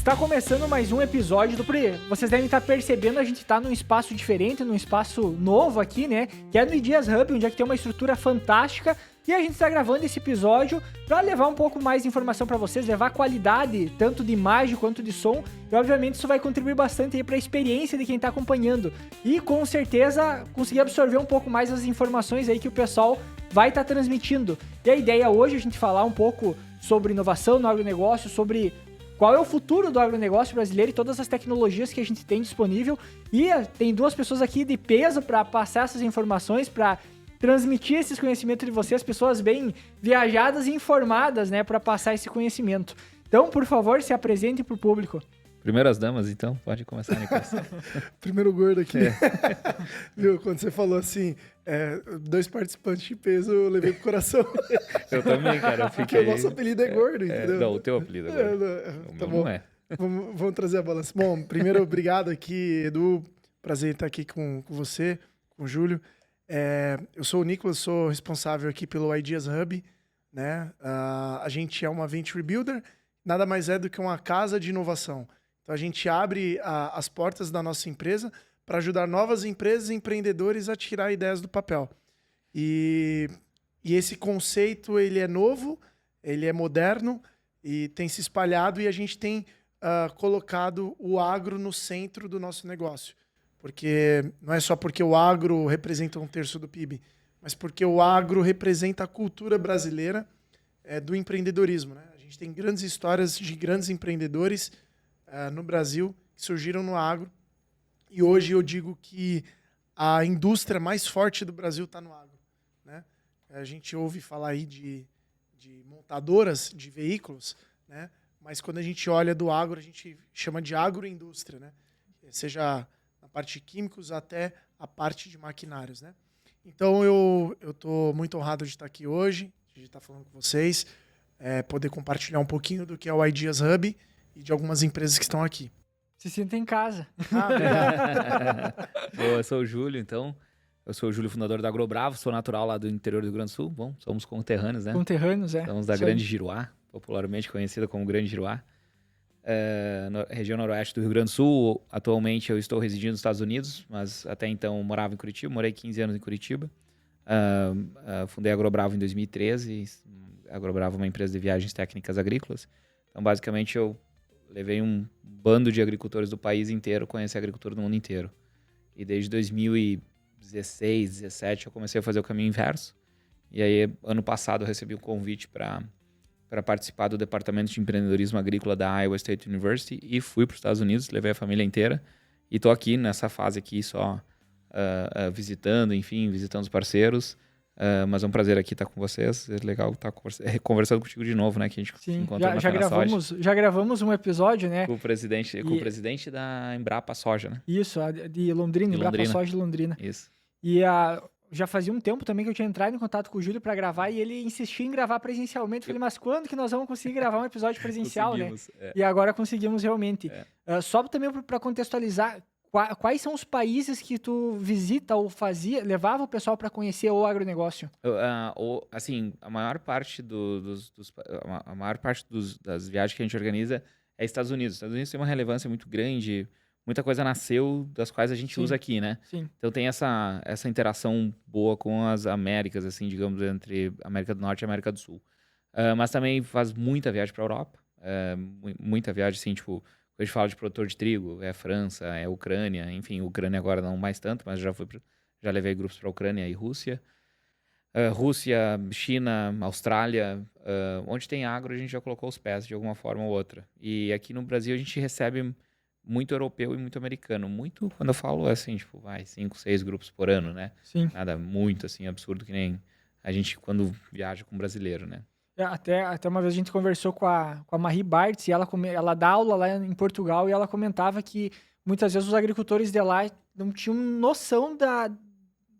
Está começando mais um episódio do Pre. Vocês devem estar percebendo, a gente está num espaço diferente, num espaço novo aqui, né? Que é no Ideas Hub, onde é que tem uma estrutura fantástica. E a gente está gravando esse episódio para levar um pouco mais de informação para vocês, levar qualidade, tanto de imagem quanto de som. E, obviamente, isso vai contribuir bastante aí para a experiência de quem está acompanhando. E, com certeza, conseguir absorver um pouco mais as informações aí que o pessoal vai estar transmitindo. E a ideia hoje é a gente falar um pouco sobre inovação no agronegócio, sobre qual é o futuro do agronegócio brasileiro e todas as tecnologias que a gente tem disponível. E tem duas pessoas aqui de peso para passar essas informações, para transmitir esses conhecimentos de vocês, pessoas bem viajadas e informadas, né, para passar esse conhecimento. Então, por favor, se apresente para o público. Primeiro as damas, então, pode começar, Nicolas. Primeiro gordo aqui. Viu, quando você falou assim, dois participantes de peso, eu levei pro coração. Eu também, cara, eu fiquei... Porque o nosso apelido é gordo, entendeu? Não, o teu apelido é gordo. O Tá meu bom. não é. Vamos trazer a balança. Bom, primeiro, obrigado aqui, Edu. Prazer estar aqui com você, com o Júlio. Eu sou o Nicolas, sou responsável aqui pelo Ideas Hub, né? A gente é uma Venture Builder, nada mais é do que uma casa de inovação. Então, a gente abre as portas da nossa empresa para ajudar novas empresas e empreendedores a tirar ideias do papel. E esse conceito, ele é novo, ele é moderno e tem se espalhado, e a gente tem colocado o agro no centro do nosso negócio. Porque não é só porque o agro representa 1/3 do PIB, mas porque o agro representa a cultura brasileira do empreendedorismo, né? A gente tem grandes histórias de grandes empreendedores no Brasil que surgiram no agro. E hoje eu digo que a indústria mais forte do Brasil está no agro, né? A gente ouve falar aí de montadoras de veículos, né? Mas quando a gente olha do agro, a gente chama de agroindústria, né? Seja na parte de químicos até a parte de maquinários, né? Então eu estou muito honrado de estar aqui hoje, de estar falando com vocês, poder compartilhar um pouquinho do que é o Ideas Hub e de algumas empresas que estão aqui. Se sinta em casa. Obrigado. Bom, eu sou o Júlio, então. Eu sou o Júlio, fundador da AgroBravo, sou natural lá do interior do Rio Grande do Sul. Bom, somos conterrâneos, né? Conterrâneos, Somos da Grande Giruá, popularmente conhecida como Grande Giruá. Região noroeste do Rio Grande do Sul. Atualmente eu estou residindo nos Estados Unidos, mas até então eu morava em Curitiba, morei 15 anos em Curitiba. Fundei a AgroBravo em 2013. A AgroBravo é uma empresa de viagens técnicas agrícolas. Então, basicamente, eu levei um bando de agricultores do país inteiro, conhecer a agricultura do mundo inteiro. E desde 2016, 2017, eu comecei a fazer o caminho inverso. E aí, ano passado, eu recebi um convite para participar do Departamento de Empreendedorismo Agrícola da Iowa State University e fui para os Estados Unidos, levei a família inteira. E estou aqui nessa fase aqui só visitando, enfim, visitando os parceiros. Mas é um prazer aqui estar com vocês. É legal estar conversando contigo de novo, né? Que a gente se encontrou na Fena Soja. Já gravamos um episódio, né? Com o presidente da Embrapa Soja, né? Isso, de Londrina, Embrapa Soja de Londrina. Isso. E já fazia um tempo também que eu tinha entrado em contato com o Júlio para gravar e ele insistia em gravar presencialmente. Eu falei, mas quando que nós vamos conseguir gravar um episódio presencial, né? E agora conseguimos realmente. Só também para contextualizar, quais são os países que tu visita ou levava o pessoal para conhecer o agronegócio? Assim, a maior parte das viagens que a gente organiza é Estados Unidos. Os Estados Unidos tem uma relevância muito grande, muita coisa nasceu das quais a gente usa aqui, né? Sim. Então tem essa interação boa com as Américas, assim, digamos, entre América do Norte e América do Sul. Mas também faz muita viagem para a Europa, muita viagem, assim, tipo... Quando a gente fala de produtor de trigo, é França, é Ucrânia, enfim, Ucrânia agora não mais tanto, mas já levei grupos para Ucrânia e Rússia. Rússia, China, Austrália, onde tem agro a gente já colocou os pés de alguma forma ou outra. E aqui no Brasil a gente recebe muito europeu e muito americano. Muito, quando eu falo assim, tipo, 5, 6 grupos por ano, né? Sim. Nada muito assim absurdo que nem a gente quando viaja com brasileiro, né? Até uma vez a gente conversou com a Marie Bartz e ela dá aula lá em Portugal e ela comentava que muitas vezes os agricultores de lá não tinham noção da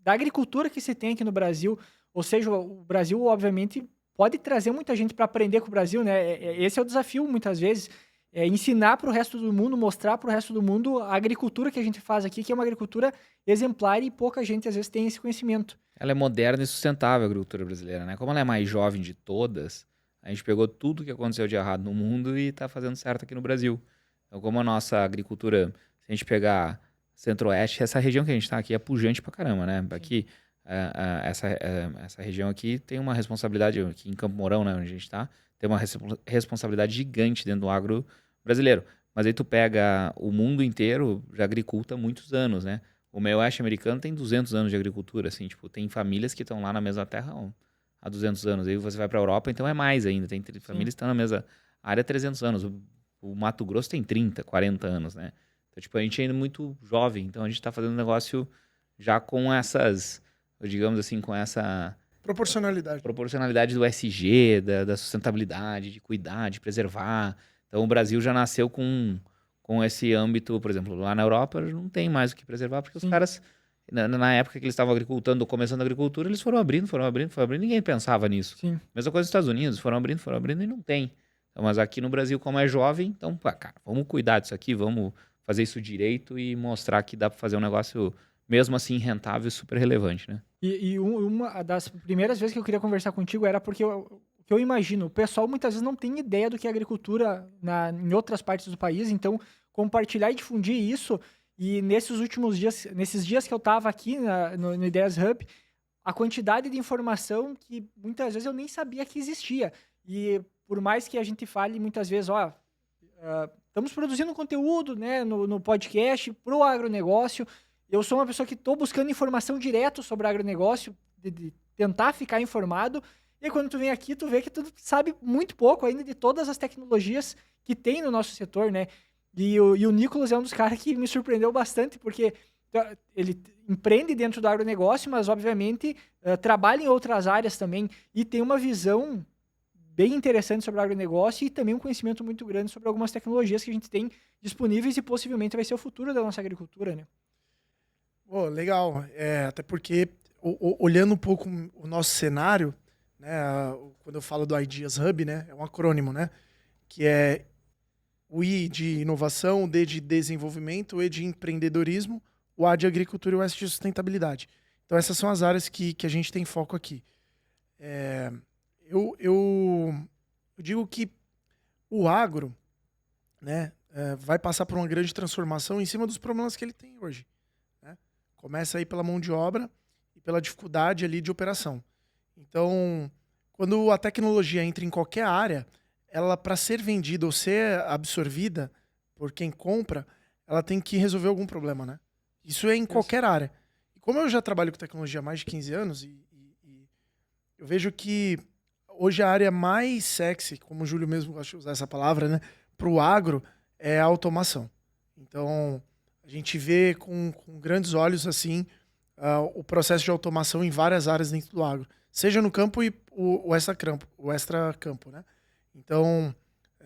agricultura que se tem aqui no Brasil. Ou seja, o Brasil, obviamente, pode trazer muita gente para aprender com o Brasil, né? Esse é o desafio, muitas vezes. Ensinar para o resto do mundo, mostrar para o resto do mundo a agricultura que a gente faz aqui, que é uma agricultura exemplar e pouca gente, às vezes, tem esse conhecimento. Ela é moderna e sustentável, a agricultura brasileira, né? Como ela é mais jovem de todas, a gente pegou tudo que aconteceu de errado no mundo e está fazendo certo aqui no Brasil. Então, como a nossa agricultura, se a gente pegar Centro-Oeste, essa região que a gente está aqui é pujante pra caramba, né? Aqui, essa região aqui tem uma responsabilidade, aqui em Campo Mourão, né, onde a gente está, tem uma responsabilidade gigante dentro do agro brasileiro. Mas aí tu pega o mundo inteiro, já agriculta há muitos anos, né? O meio oeste americano tem 200 anos de agricultura, assim, tipo, tem famílias que estão lá na mesma terra há 200 anos. Aí você vai para a Europa, então é mais ainda. Tem famílias que estão na mesma área há 300 anos. O Mato Grosso tem 30, 40 anos, né? Então, tipo, a gente é ainda muito jovem. Então, a gente está fazendo um negócio já com essas, digamos assim, com essa... proporcionalidade do SG, da sustentabilidade, de cuidar, de preservar. Então, o Brasil já nasceu com esse âmbito, por exemplo, lá na Europa não tem mais o que preservar, porque os caras, na época que eles estavam agricultando, começando a agricultura, eles foram abrindo, ninguém pensava nisso. Sim. Mesma coisa nos Estados Unidos, foram abrindo e não tem. Então, mas aqui no Brasil, como é jovem, então, cara, vamos cuidar disso aqui, vamos fazer isso direito e mostrar que dá para fazer um negócio, mesmo assim, rentável e super relevante, né? E uma das primeiras vezes que eu queria conversar contigo era porque eu imagino, o pessoal muitas vezes não tem ideia do que é agricultura em outras partes do país, então compartilhar e difundir isso, e nesses últimos dias, nesses dias que eu estava aqui no Ideias Hub, a quantidade de informação que muitas vezes eu nem sabia que existia. E por mais que a gente fale muitas vezes, estamos produzindo conteúdo, né, no podcast para o agronegócio, eu sou uma pessoa que estou buscando informação direto sobre agronegócio, de tentar ficar informado. E aí, quando tu vem aqui, tu vê que tu sabe muito pouco ainda de todas as tecnologias que tem no nosso setor, né? E o Nicolas é um dos caras que me surpreendeu bastante, porque ele empreende dentro do agronegócio, mas, obviamente, trabalha em outras áreas também e tem uma visão bem interessante sobre o agronegócio e também um conhecimento muito grande sobre algumas tecnologias que a gente tem disponíveis e possivelmente vai ser o futuro da nossa agricultura, né? Oh, legal. Até porque, olhando um pouco o nosso cenário, né, quando eu falo do Ideas Hub, né, é um acrônimo, né, que é o I de inovação, o D de desenvolvimento, o E de empreendedorismo, o A de agricultura e o S de sustentabilidade. Então essas são as áreas que a gente tem foco aqui. Eu digo que o agro, né, vai passar por uma grande transformação em cima dos problemas que ele tem hoje. Né? Começa aí pela mão de obra e pela dificuldade ali de operação. Então, quando a tecnologia entra em qualquer área, ela, para ser vendida ou ser absorvida por quem compra, ela tem que resolver algum problema, né? Isso é em qualquer área. E como eu já trabalho com tecnologia há mais de 15 anos, e eu vejo que hoje a área mais sexy, como o Júlio mesmo gosta de usar essa palavra, né, para o agro, é a automação. Então, a gente vê com grandes olhos assim o processo de automação em várias áreas dentro do agro. Seja no campo e o extra-campo, né? Então,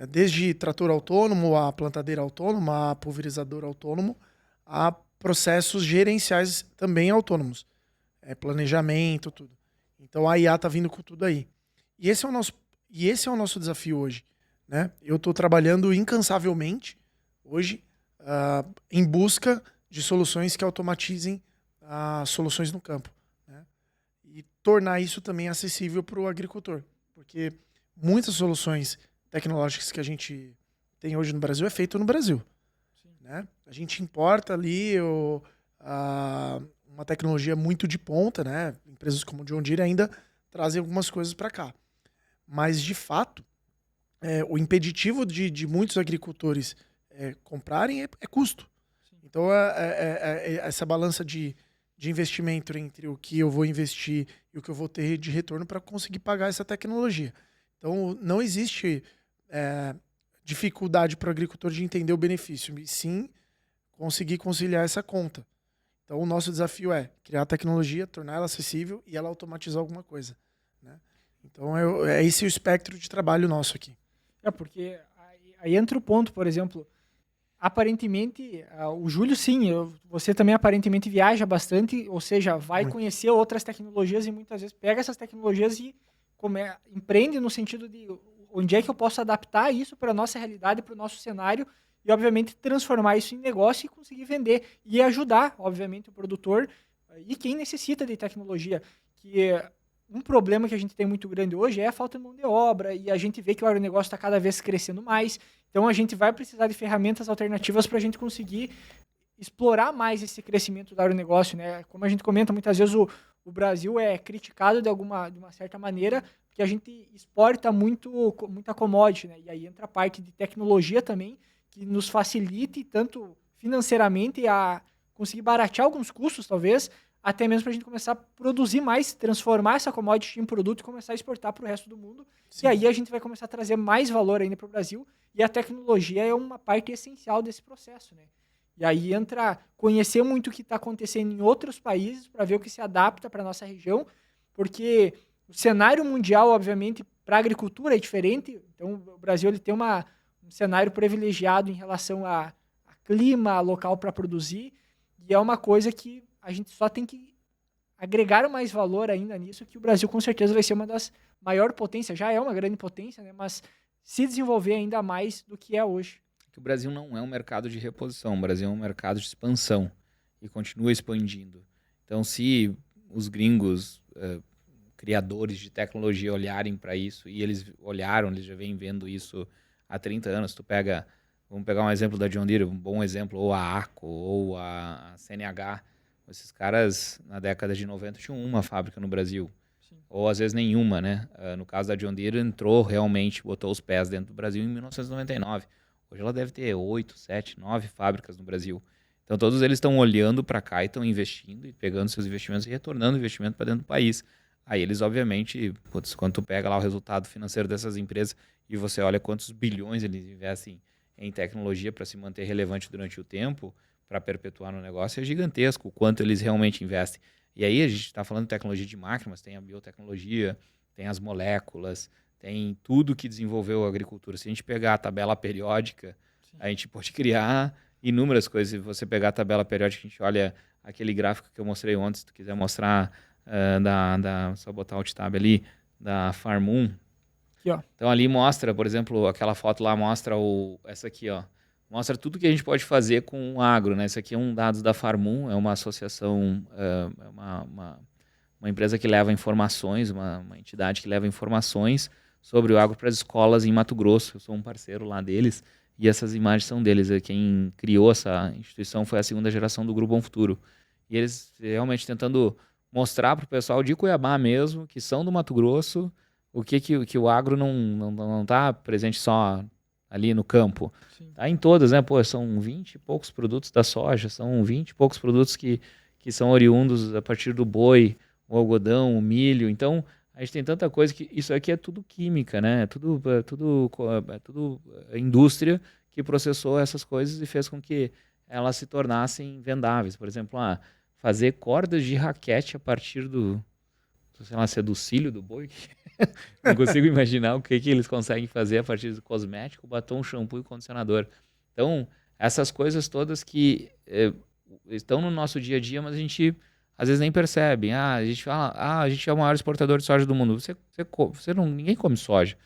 desde trator autônomo, a plantadeira autônoma, a pulverizador autônomo, a processos gerenciais também autônomos. Planejamento, tudo. Então, a IA está vindo com tudo aí. E esse é o nosso desafio hoje. Né? Eu estou trabalhando incansavelmente hoje em busca de soluções que automatizem as soluções no campo. E tornar isso também acessível para o agricultor. Porque muitas soluções tecnológicas que a gente tem hoje no Brasil é feito no Brasil. Né? A gente importa ali uma tecnologia muito de ponta, né? Empresas como o John Deere ainda trazem algumas coisas para cá. Mas, de fato, o impeditivo de muitos agricultores comprarem é custo. Sim. Então, essa balança de investimento entre o que eu vou investir e o que eu vou ter de retorno para conseguir pagar essa tecnologia. Então, não existe dificuldade para o agricultor de entender o benefício, e sim conseguir conciliar essa conta. Então, o nosso desafio é criar a tecnologia, tornar ela acessível e ela automatizar alguma coisa. Né? Então, é esse o espectro de trabalho nosso aqui. Porque aí entra o ponto, por exemplo, aparentemente, o Júlio, sim, você também aparentemente viaja bastante, ou seja, vai conhecer outras tecnologias e muitas vezes pega essas tecnologias e empreende no sentido de onde é que eu posso adaptar isso para a nossa realidade, para o nosso cenário e, obviamente, transformar isso em negócio e conseguir vender e ajudar, obviamente, o produtor e quem necessita de tecnologia. Que um problema que a gente tem muito grande hoje é a falta de mão de obra, e a gente vê que o agronegócio está cada vez crescendo mais. Então a gente vai precisar de ferramentas alternativas para a gente conseguir explorar mais esse crescimento do agronegócio, né? Como a gente comenta, muitas vezes o Brasil é criticado de uma certa maneira, porque a gente exporta muita commodity, né? E aí entra a parte de tecnologia também, que nos facilite tanto financeiramente a conseguir baratear alguns custos, talvez, até mesmo para a gente começar a produzir mais, transformar essa commodity em produto e começar a exportar para o resto do mundo. Sim. E aí a gente vai começar a trazer mais valor ainda para o Brasil, e a tecnologia é uma parte essencial desse processo, né? E aí entra conhecer muito o que está acontecendo em outros países para ver o que se adapta para a nossa região, porque o cenário mundial, obviamente, para a agricultura é diferente. Então, o Brasil ele tem um cenário privilegiado em relação a clima local para produzir, e é uma coisa que a gente só tem que agregar mais valor ainda nisso, que o Brasil com certeza vai ser uma das maiores potências, já é uma grande potência, né? Mas se desenvolver ainda mais do que é hoje. O Brasil não é um mercado de reposição, o Brasil é um mercado de expansão e continua expandindo. Então, se os gringos, criadores de tecnologia, olharem para isso, e eles olharam, eles já vêm vendo isso há 30 anos, vamos pegar um exemplo da John Deere, um bom exemplo, ou a ACO, ou a CNH, esses caras, na década de 90, tinham uma fábrica no Brasil. Sim. Ou às vezes nenhuma, né? No caso da John Deere, entrou realmente, botou os pés dentro do Brasil em 1999. Hoje ela deve ter 8, 7, 9 fábricas no Brasil. Então todos eles estão olhando para cá e estão investindo e pegando seus investimentos e retornando investimento para dentro do país. Aí eles, obviamente, quando tu pega lá o resultado financeiro dessas empresas e você olha quantos bilhões eles investem em tecnologia para se manter relevante durante o tempo, para perpetuar no negócio, é gigantesco o quanto eles realmente investem. E aí a gente está falando de tecnologia de máquina, mas tem a biotecnologia, tem as moléculas, tem tudo que desenvolveu a agricultura. Se a gente pegar a tabela periódica, sim, a gente pode criar inúmeras coisas. Se você pegar a tabela periódica, a gente olha aquele gráfico que eu mostrei ontem, se tu quiser mostrar, só botar o alt tab ali, da Farm1. Aqui, ó. Então ali mostra, por exemplo, aquela foto lá mostra essa aqui, ó. Mostra tudo que a gente pode fazer com o agro, né? Esse aqui é um dados da Farm1, é uma associação, uma empresa que leva informações, uma entidade que leva informações sobre o agro para as escolas em Mato Grosso. Eu sou um parceiro lá deles e essas imagens são deles. Quem criou essa instituição foi a segunda geração do Grupo Bom Futuro. E eles realmente tentando mostrar para o pessoal de Cuiabá mesmo, que são do Mato Grosso, o que o agro não está presente só ali no campo. Sim. Tá em todas, né? Pô, são 20 e poucos produtos da soja, são 20 e poucos produtos que são oriundos a partir do boi, o algodão, o milho. Então, a gente tem tanta coisa que isso aqui é tudo química, né? É tudo indústria que processou essas coisas e fez com que elas se tornassem vendáveis. Por exemplo, fazer cordas de raquete a partir sei lá, se é do cílio do boi. Não consigo imaginar o que eles conseguem fazer a partir do cosmético, batom, shampoo e condicionador. Então, essas coisas todas que estão no nosso dia a dia, mas a gente às vezes nem percebe. A gente fala, a gente é o maior exportador de soja do mundo. Ninguém come soja.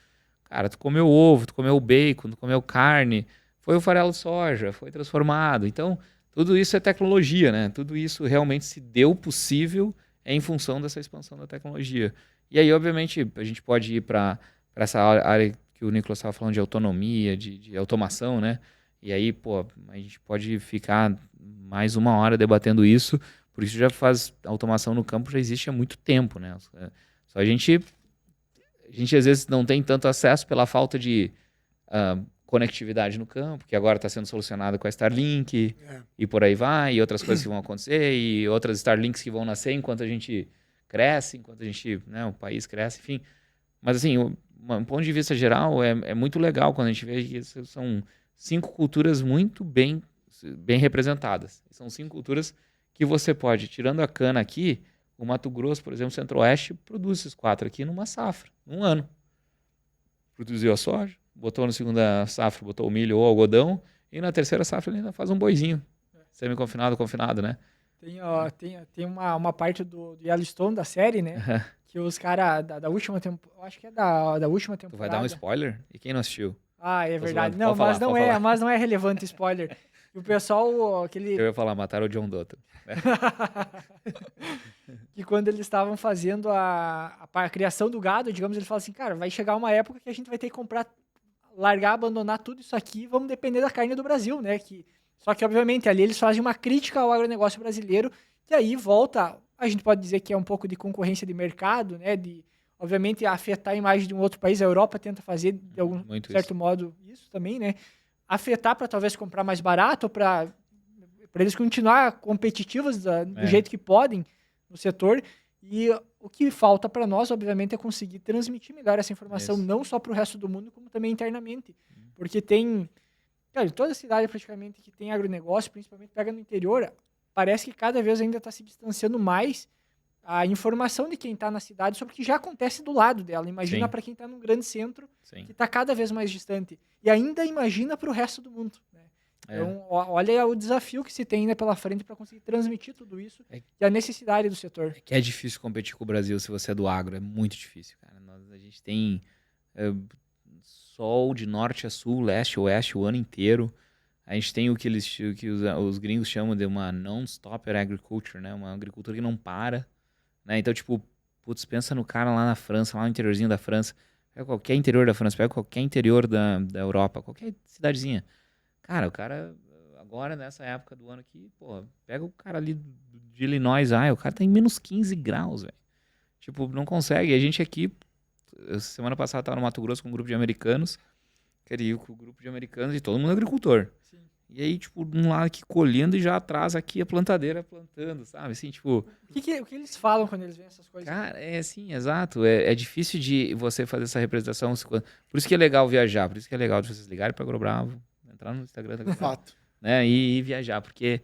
Cara, tu comeu ovo, tu comeu bacon, tu comeu carne, foi o farelo de soja, foi transformado. Então, tudo isso é tecnologia, né? Tudo isso realmente se deu possível em função dessa expansão da tecnologia. E aí, obviamente, a gente pode ir para essa área que o Nicolas estava falando de autonomia, de automação, né? E aí, a gente pode ficar mais uma hora debatendo isso, por isso já faz automação no campo, já existe há muito tempo, né? Só a gente às vezes não tem tanto acesso pela falta de conectividade no campo, que agora está sendo solucionada com a Starlink, e por aí vai, e outras coisas que vão acontecer, e outras Starlinks que vão nascer enquanto a gente cresce, enquanto a gente, né, o país cresce, enfim. Mas assim, um ponto de vista geral, é muito legal quando a gente vê que são 5 culturas muito bem representadas. São 5 culturas que você pode, tirando a cana aqui, o Mato Grosso, por exemplo, Centro-Oeste, produz esses 4 aqui numa safra, num ano. Produziu a soja, botou na segunda safra, botou o milho ou o algodão, e na terceira safra ele ainda faz um boizinho, semi-confinado, confinado, né? Tem uma parte do Yellowstone, da série, né? Que os caras da última temporada, acho que é da última temporada. Tu vai dar um spoiler? E quem não assistiu? É verdade. Não, mas não é relevante spoiler. E o pessoal, Eu ia falar, mataram o John Dotton. Né? Que quando eles estavam fazendo a criação do gado, digamos, ele fala assim, cara, vai chegar uma época que a gente vai ter que comprar, largar, abandonar tudo isso aqui, vamos depender da carne do Brasil, né? Só que, obviamente, ali eles fazem uma crítica ao agronegócio brasileiro, que aí volta, a gente pode dizer que é um pouco de concorrência de mercado, né? De, obviamente, afetar a imagem de um outro país. A Europa tenta fazer, de algum certo modo, isso também, né? Afetar para talvez comprar mais barato, para eles continuar competitivos do jeito que podem no setor. E o que falta para nós, obviamente, é conseguir transmitir melhor essa informação, não só para o resto do mundo, como também internamente. Porque tem... Cara, toda cidade praticamente que tem agronegócio, principalmente pega no interior, parece que cada vez ainda está se distanciando mais a informação de quem está na cidade sobre o que já acontece do lado dela. Imagina para quem está num grande centro, que está cada vez mais distante. E ainda imagina para o resto do mundo. Né? Então, olha o desafio que se tem ainda pela frente para conseguir transmitir tudo isso e a necessidade do setor. É difícil competir com o Brasil se você é do agro, é muito difícil, cara. A gente tem sol de norte a sul, leste a oeste o ano inteiro. A gente tem o que os gringos chamam de uma non-stop agriculture, né? Uma agricultura que não para. Né? Então, tipo, putz, pensa no cara lá na França, lá no interiorzinho da França. Pega qualquer interior da França, pega qualquer interior da Europa, qualquer cidadezinha. Cara, o cara, agora nessa época do ano aqui, pô, pega o cara ali de Illinois, o cara tá em menos 15 graus, velho. Tipo, não consegue. A gente aqui, semana passada tava no Mato Grosso com um grupo de americanos, com o grupo de americanos e todo mundo é agricultor. Sim. E aí, tipo, um lado aqui colhendo e já atrás aqui a plantadeira plantando, sabe? Assim, tipo... O que eles falam quando eles veem essas coisas? Cara, assim, exato. É difícil de você fazer essa representação. Por isso que é legal viajar, por isso que é legal de vocês ligarem pra AgroBravo, entrar no Instagram da AgroBravo, Fato. Né? E viajar, porque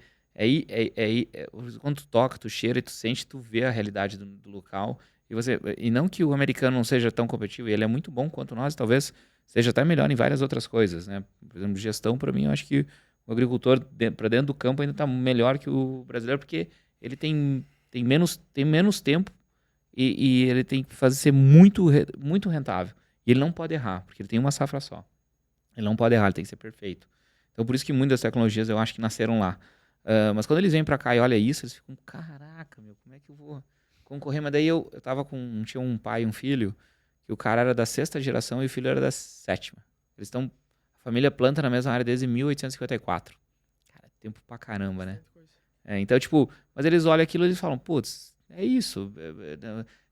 quando tu toca, tu cheira e tu sente, tu vê a realidade do local. E não que o americano não seja tão competitivo, ele é muito bom quanto nós, talvez seja até melhor em várias outras coisas, né? Por exemplo, gestão, para mim, eu acho que o agricultor para dentro do campo ainda está melhor que o brasileiro, porque ele tem menos tempo e ele tem que ser muito, muito rentável. E ele não pode errar, porque ele tem uma safra só. Ele não pode errar, ele tem que ser perfeito. Então, por isso que muitas tecnologias eu acho que nasceram lá. Mas quando eles vêm para cá e olham isso, eles ficam, caraca, meu, como é que eu vou concorrer? Mas daí eu tinha um pai e um filho, que o cara era da 6ª geração e o filho era da 7ª. A família planta na mesma área desde 1854. Cara, tempo pra caramba, né? Então, tipo, mas eles olham aquilo e eles falam, putz, é isso.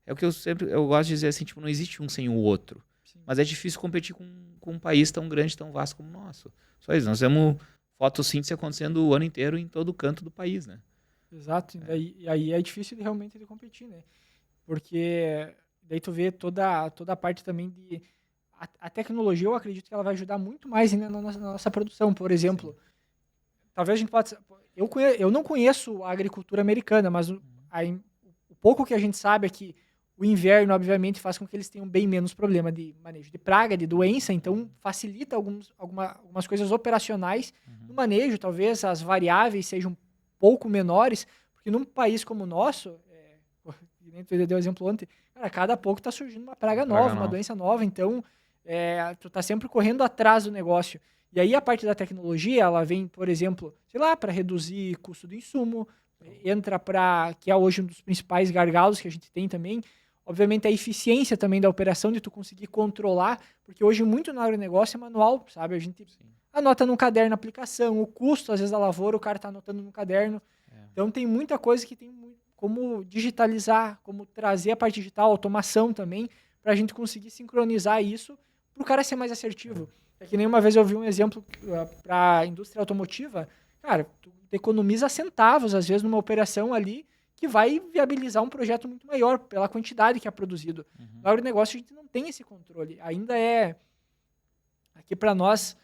É o que eu gosto de dizer assim, tipo, não existe um sem o outro. Sim. Mas é difícil competir com um país tão grande, tão vasto como o nosso. Só isso, nós temos fotossíntese acontecendo o ano inteiro em todo canto do país, né? Exato, e aí é difícil realmente de competir, né? Porque daí tu vê toda a parte também de... A tecnologia, eu acredito que ela vai ajudar muito mais ainda na nossa produção. Por exemplo, talvez a gente possa... Eu não conheço a agricultura americana, mas o pouco que a gente sabe é que o inverno, obviamente, faz com que eles tenham bem menos problema de manejo de praga, de doença, então facilita algumas coisas operacionais no manejo. Talvez as variáveis sejam um pouco menores, porque num país como o nosso, nem tu deu exemplo ontem, cara, cada pouco está surgindo uma praga nova, uma doença nova, então tu tá sempre correndo atrás do negócio. E aí a parte da tecnologia, ela vem, por exemplo, sei lá, para reduzir custo do insumo, entra para, que é hoje um dos principais gargalos que a gente tem também, obviamente a eficiência também da operação, de tu conseguir controlar, porque hoje muito no agronegócio é manual, sabe? A gente anota num caderno a aplicação, o custo, às vezes, da lavoura, o cara tá anotando no caderno. Então tem muita coisa que tem como digitalizar, como trazer a parte digital, automação também, para a gente conseguir sincronizar isso para o cara ser mais assertivo. É que nem uma vez eu vi um exemplo para a indústria automotiva, cara, tu economiza centavos, às vezes, numa operação ali, que vai viabilizar um projeto muito maior pela quantidade que é produzido. No agronegócio a gente não tem esse controle. Ainda aqui para nós,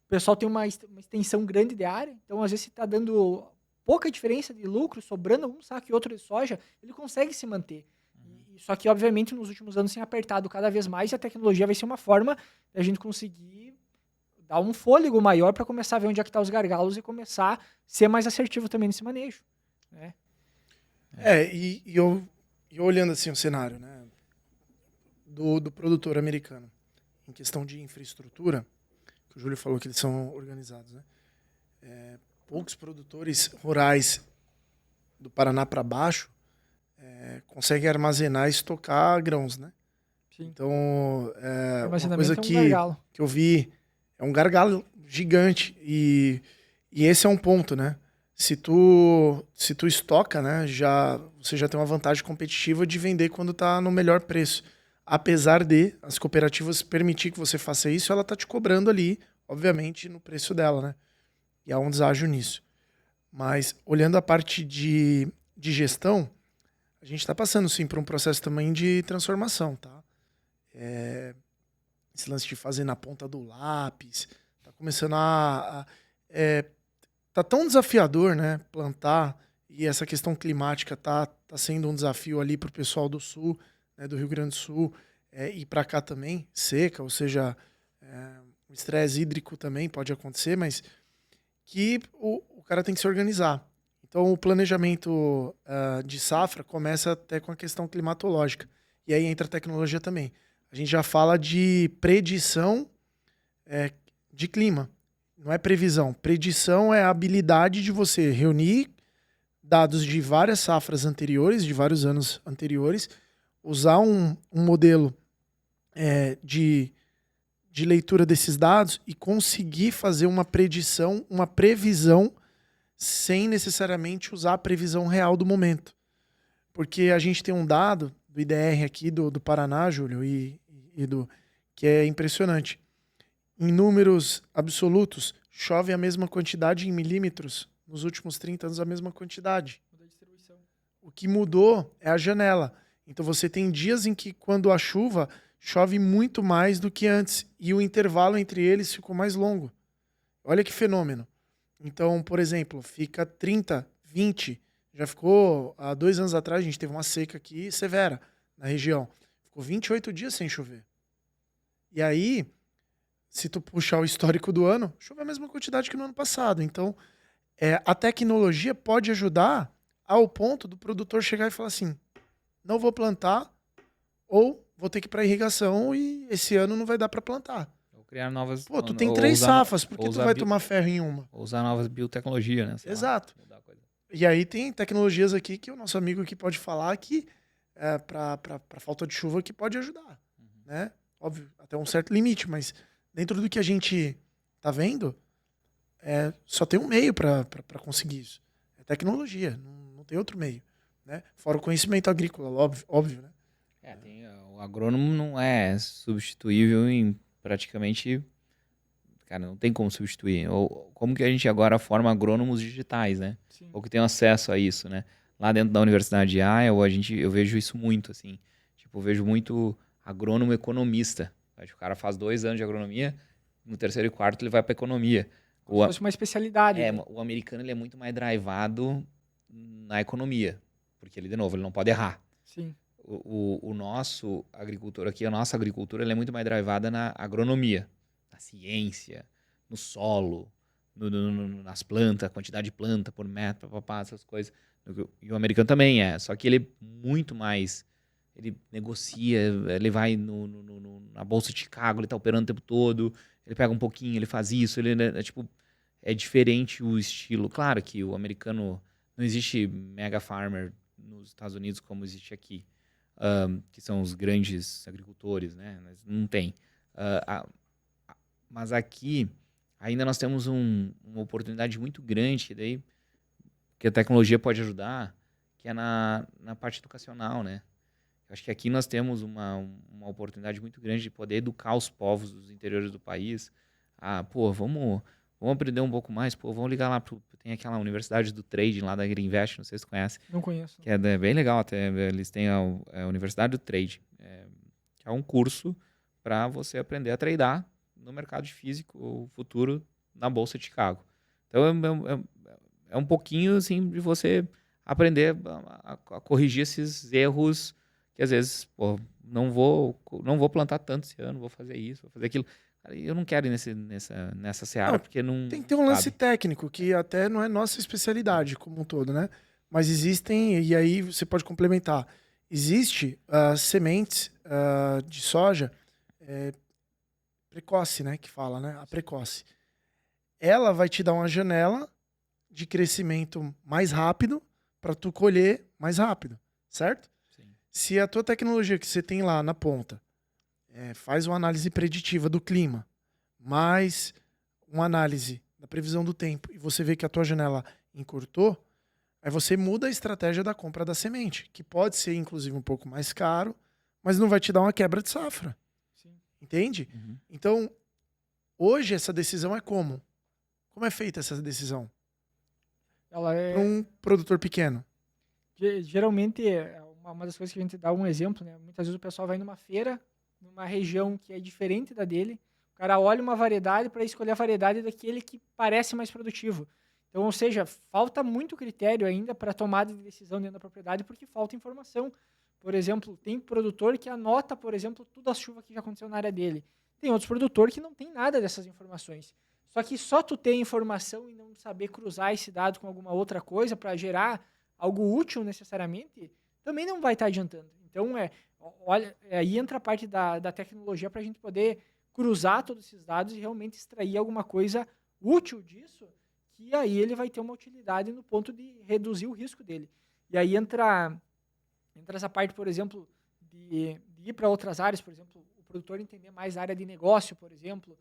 o pessoal tem uma extensão grande de área, então às vezes se está dando pouca diferença de lucro, sobrando um saco e outro de soja, ele consegue se manter. Só que, obviamente, nos últimos anos tem apertado cada vez mais e a tecnologia vai ser uma forma da gente conseguir dar um fôlego maior para começar a ver onde é que estão os gargalos e começar a ser mais assertivo também nesse manejo. Né? E eu olhando assim o cenário, né, do produtor americano, em questão de infraestrutura, que o Júlio falou que eles são organizados, né? Poucos produtores rurais do Paraná para baixo consegue armazenar e estocar grãos, né? Sim. Então, uma Armazenamento coisa é um gargalo. que eu vi, é um gargalo gigante. E esse é um ponto, né? Se tu estoca, né, você já tem uma vantagem competitiva de vender quando tá no melhor preço. Apesar de as cooperativas permitir que você faça isso, ela tá te cobrando ali, obviamente, no preço dela, né? E há um deságio nisso. Mas, olhando a parte de gestão, a gente está passando, sim, por um processo também de transformação, tá? Esse lance de fazer na ponta do lápis, tá começando tá tão desafiador, né, plantar, e essa questão climática tá sendo um desafio ali pro pessoal do Sul, né, do Rio Grande do Sul, e para cá também, seca, ou seja, o estresse hídrico também pode acontecer, mas que o cara tem que se organizar. Então, o planejamento de safra começa até com a questão climatológica. E aí entra a tecnologia também. A gente já fala de predição de clima. Não é previsão. Predição é a habilidade de você reunir dados de várias safras anteriores, de vários anos anteriores, usar um modelo de leitura desses dados e conseguir fazer uma predição, uma previsão, sem necessariamente usar a previsão real do momento. Porque a gente tem um dado do IDR aqui do Paraná, Júlio, que é impressionante. Em números absolutos, chove a mesma quantidade em milímetros nos últimos 30 anos, a mesma quantidade. O que mudou é a janela. Então você tem dias em que, quando a chuva, chove muito mais do que antes. E o intervalo entre eles ficou mais longo. Olha que fenômeno. Então, por exemplo, fica 30, 20. Já ficou, há 2 anos atrás, a gente teve uma seca aqui severa na região. Ficou 28 dias sem chover. E aí, se tu puxar o histórico do ano, chove a mesma quantidade que no ano passado. Então, a tecnologia pode ajudar ao ponto do produtor chegar e falar assim, não vou plantar, ou vou ter que ir para irrigação e esse ano não vai dar para plantar. Ou criar novas... Pô, tu tem 3 safras, por que tu vai tomar ferro em uma? Ou usar novas biotecnologias, né? Exato. E aí tem tecnologias aqui que o nosso amigo aqui pode falar que para falta de chuva que pode ajudar, né? Óbvio, até um certo limite, mas dentro do que a gente tá vendo, só tem um meio para conseguir isso. É tecnologia, não tem outro meio, né? Fora o conhecimento agrícola, óbvio, né? O agrônomo não é substituível em praticamente... Cara, não tem como substituir. Ou como que a gente agora forma agrônomos digitais, né? Sim. Ou que tem acesso a isso, né? Lá dentro da Universidade de Iowa, eu vejo isso muito, assim. Tipo, eu vejo muito agrônomo economista. O cara faz 2 anos de agronomia, no 3º e 4º ele vai para economia. Como se fosse uma especialidade. Né? O americano ele é muito mais drivado na economia. Porque ele, de novo, ele não pode errar. Sim. O nosso agricultor aqui, a nossa agricultura, ela é muito mais drivada na agronomia. Na ciência, no solo, nas plantas, quantidade de planta por metro, essas coisas. E o americano também só que ele é muito mais... Ele negocia, ele vai na Bolsa de Chicago, ele tá operando o tempo todo, ele pega um pouquinho, ele faz isso, é diferente o estilo. Claro que o americano, não existe mega farmer nos Estados Unidos como existe aqui, que são os grandes agricultores, né? Não tem. Mas aqui ainda nós temos uma oportunidade muito grande que a tecnologia pode ajudar, que é na parte educacional, né? Eu acho que aqui nós temos uma oportunidade muito grande de poder educar os povos dos interiores do país. Vamos aprender um pouco mais, vamos ligar lá tem aquela Universidade do Trading lá da Agriinvest, não sei se você conhece. Não conheço. Que é bem legal até, eles têm a Universidade do Trading, que é um curso para você aprender a tradear no mercado físico, o futuro na Bolsa de Chicago. Então é um pouquinho assim de você aprender a corrigir esses erros que às vezes, não vou plantar tanto esse ano, vou fazer isso, vou fazer aquilo. Eu não quero ir nessa seara, porque não... Tem que ter um lance técnico, que até não é nossa especialidade como um todo, né? Mas existem, e aí você pode complementar, existe sementes de soja precoce, né? Que fala, né? A precoce. Ela vai te dar uma janela de crescimento mais rápido para tu colher mais rápido, certo? Sim. Se a tua tecnologia que você tem lá na ponta faz uma análise preditiva do clima, mais uma análise da previsão do tempo, e você vê que a tua janela encurtou, aí você muda a estratégia da compra da semente, que pode ser, inclusive, um pouco mais caro, mas não vai te dar uma quebra de safra. Sim. Entende? Uhum. Então, hoje essa decisão é como? Como é feita essa decisão? Ela é... Para um produtor pequeno. Geralmente, uma das coisas que a gente dá um exemplo, né? Muitas vezes o pessoal vai numa feira, numa região que é diferente da dele, o cara olha uma variedade para escolher a variedade daquele que parece mais produtivo. Então, ou seja, falta muito critério ainda para tomada de decisão dentro da propriedade porque falta informação. Por exemplo, tem produtor que anota, por exemplo, toda a chuva que já aconteceu na área dele. Tem outros produtores que não tem nada dessas informações. Só que só tu ter informação e não saber cruzar esse dado com alguma outra coisa para gerar algo útil necessariamente, também não vai estar adiantando. Então, olha, aí entra a parte da tecnologia para a gente poder cruzar todos esses dados e realmente extrair alguma coisa útil disso, que aí ele vai ter uma utilidade no ponto de reduzir o risco dele. E aí entra essa parte, por exemplo, de ir para outras áreas, por exemplo, o produtor entender mais a área de negócio, por exemplo.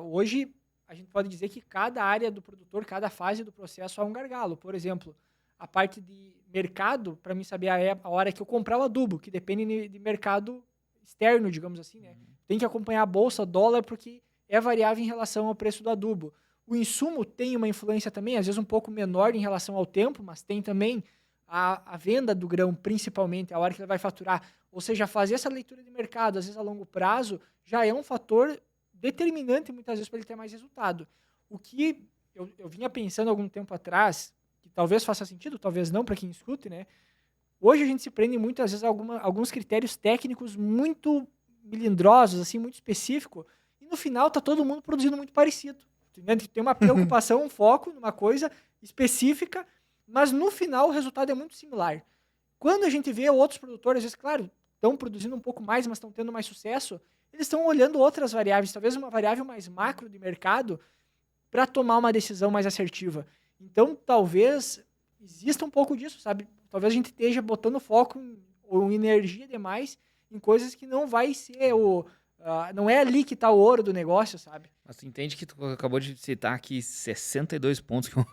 Hoje, a gente pode dizer que cada área do produtor, cada fase do processo há um gargalo. Por exemplo, a parte de mercado, para mim saber a hora que eu comprar o adubo, que depende de mercado externo, digamos assim, né? Tem que acompanhar a bolsa, dólar, porque é variável em relação ao preço do adubo. O insumo tem uma influência também, às vezes um pouco menor em relação ao tempo, mas tem também a venda do grão, principalmente, a hora que ele vai faturar. Ou seja, fazer essa leitura de mercado, às vezes a longo prazo, já é um fator determinante, muitas vezes, para ele ter mais resultado. O que eu vinha pensando algum tempo atrás, que talvez faça sentido, talvez não para quem escute, né? Hoje a gente se prende muito, às vezes, a alguns critérios técnicos muito melindrosos, assim, muito específicos, e no final tá todo mundo produzindo muito parecido. Tem uma preocupação, um foco numa coisa específica, mas no final o resultado é muito similar. Quando a gente vê outros produtores, às vezes, claro, estão produzindo um pouco mais, mas estão tendo mais sucesso, eles estão olhando outras variáveis, talvez uma variável mais macro de mercado, para tomar uma decisão mais assertiva. Então, talvez exista um pouco disso, sabe? Talvez a gente esteja botando foco ou energia demais em coisas que não vai ser não é ali que está o ouro do negócio, sabe? Mas tu entende que tu acabou de citar aqui 62 pontos que um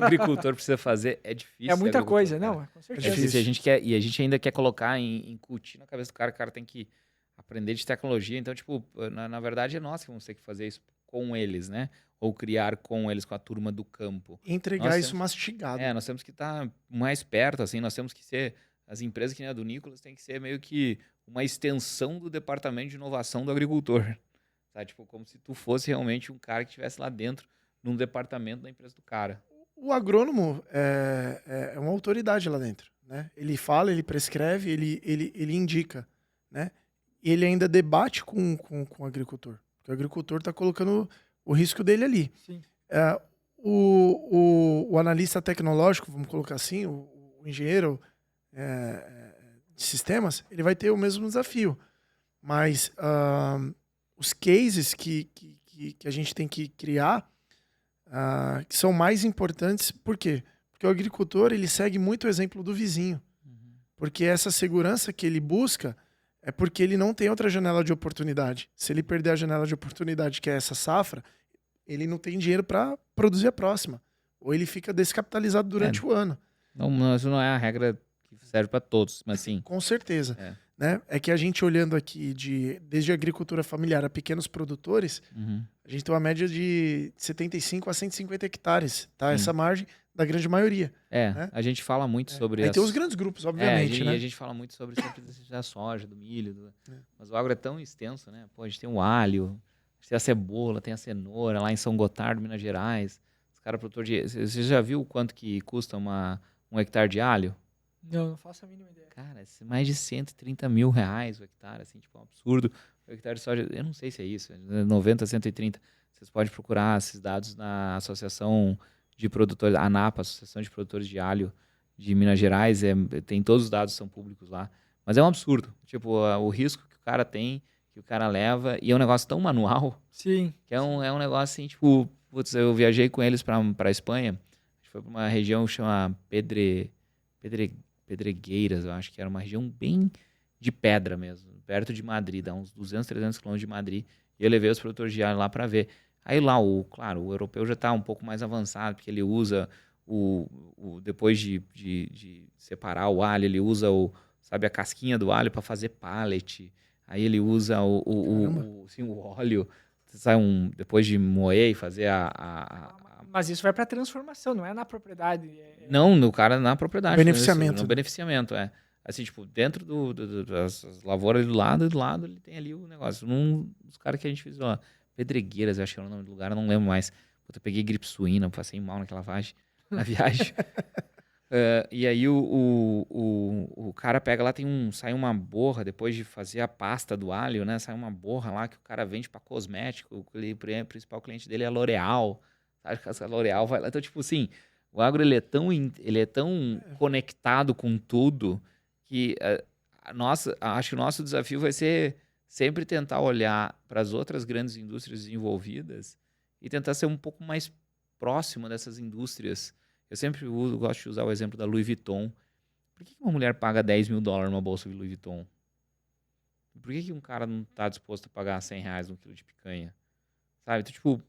agricultor precisa fazer. É difícil. É muita coisa, cara. não, com certeza. É difícil. E a gente ainda quer colocar incutir na cabeça do cara. O cara tem que aprender de tecnologia. Então, tipo, na verdade é nós que vamos ter que fazer isso com eles, né? Ou criar com eles, com a turma do campo. Entregar isso mastigado. Nós temos que estar mais perto, assim, nós temos que ser, as empresas que nem a do Nicolas, tem que ser meio que uma extensão do departamento de inovação do agricultor. Tá? Tipo, como se tu fosse realmente um cara que estivesse lá dentro, num departamento da empresa do cara. O agrônomo é uma autoridade lá dentro, né? Ele fala, ele prescreve, ele indica, né? E ele ainda debate com o agricultor. Porque o agricultor está colocando o risco dele ali. Sim. O analista tecnológico, vamos colocar assim, o engenheiro de sistemas, ele vai ter o mesmo desafio. Mas os cases que a gente tem que criar que são mais importantes, por quê? Porque o agricultor ele segue muito o exemplo do vizinho. Uhum. Porque essa segurança que ele busca é porque ele não tem outra janela de oportunidade. Se ele perder a janela de oportunidade, que é essa safra, ele não tem dinheiro para produzir a próxima. Ou ele fica descapitalizado durante o ano. Não, isso não é a regra que serve para todos, mas sim. Com certeza. Né? É que a gente olhando aqui desde a agricultura familiar a pequenos produtores, a gente tem uma média de 75 a 150 hectares, tá? Essa margem da grande maioria. Né? A gente fala muito sobre... Aí tem os grandes grupos, obviamente, né? E a gente fala muito sobre sempre da soja, do milho, mas o agro é tão extenso, né? Pô, a gente tem o alho, a gente tem a cebola, tem a cenoura, lá em São Gotardo, Minas Gerais. Os caras produtores de... Você já viu quanto que custa um hectare de alho? Não faço a mínima ideia. Cara, mais de 130 mil reais o hectare, assim, tipo, um absurdo. O hectare de soja, eu não sei se é isso, 90, 130. Vocês podem procurar esses dados na Associação de Produtores, ANAPA, Associação de Produtores de Alho de Minas Gerais, tem todos os dados são públicos lá. Mas é um absurdo, tipo, o risco que o cara tem, que o cara leva, e é um negócio tão manual, sim, que é um negócio assim, tipo, putz, eu viajei com eles pra Espanha, a gente foi pra uma região que chama Pedregueiras, eu acho que era uma região bem de pedra mesmo, perto de Madrid, dá uns 200, 300 quilômetros de Madrid. E eu levei os produtores de alho lá para ver. Aí lá, claro, o europeu já está um pouco mais avançado, porque ele usa depois de separar o alho, ele usa sabe, a casquinha do alho para fazer pallet. Aí ele usa o óleo, sai depois de moer e fazer Mas isso vai para transformação, não é na propriedade. Não, no cara na propriedade. Beneficiamento. No beneficiamento, é. Assim, tipo, dentro das lavouras do lado ele tem ali o negócio. Os caras que a gente fez lá, Pedregueiras, eu acho que era o nome do lugar, eu não lembro mais. Eu peguei gripe suína, passei mal na viagem. E aí o cara pega lá, sai uma borra, depois de fazer a pasta do alho, né? Sai uma borra lá que o cara vende para cosmético. O principal cliente dele é a L'Oréal. Sabe que a L'Oréal vai lá. Então, tipo assim, o agro ele é tão conectado com tudo que acho que o nosso desafio vai ser sempre tentar olhar para as outras grandes indústrias desenvolvidas e tentar ser um pouco mais próximo dessas indústrias. Eu sempre gosto de usar o exemplo da Louis Vuitton. Por que uma mulher paga $10 mil numa bolsa de Louis Vuitton? Por que um cara não está disposto a pagar R$100 num quilo de picanha? Sabe? Então, tipo,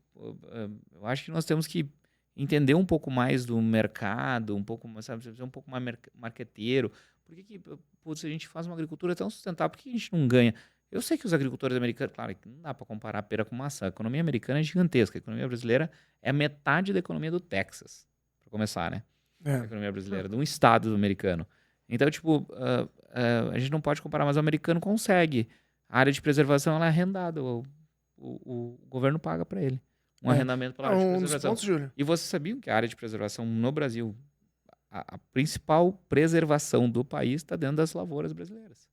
eu acho que nós temos que entender um pouco mais do mercado, um pouco mais, sabe, ser um pouco mais marqueteiro. Por que putz, a gente faz uma agricultura tão sustentável? Por que a gente não ganha? Eu sei que os agricultores americanos, claro, que não dá para comparar pera com maçã. A economia americana é gigantesca. A economia brasileira é metade da economia do Texas, para começar, né? A economia brasileira, de um estado americano. Então, tipo, a gente não pode comparar, mas o americano consegue. A área de preservação ela é arrendada. O governo paga para ele um arrendamento pela área de preservação. Pontos, Júlio. E vocês sabiam que a área de preservação no Brasil, a principal preservação do país está dentro das lavouras brasileiras.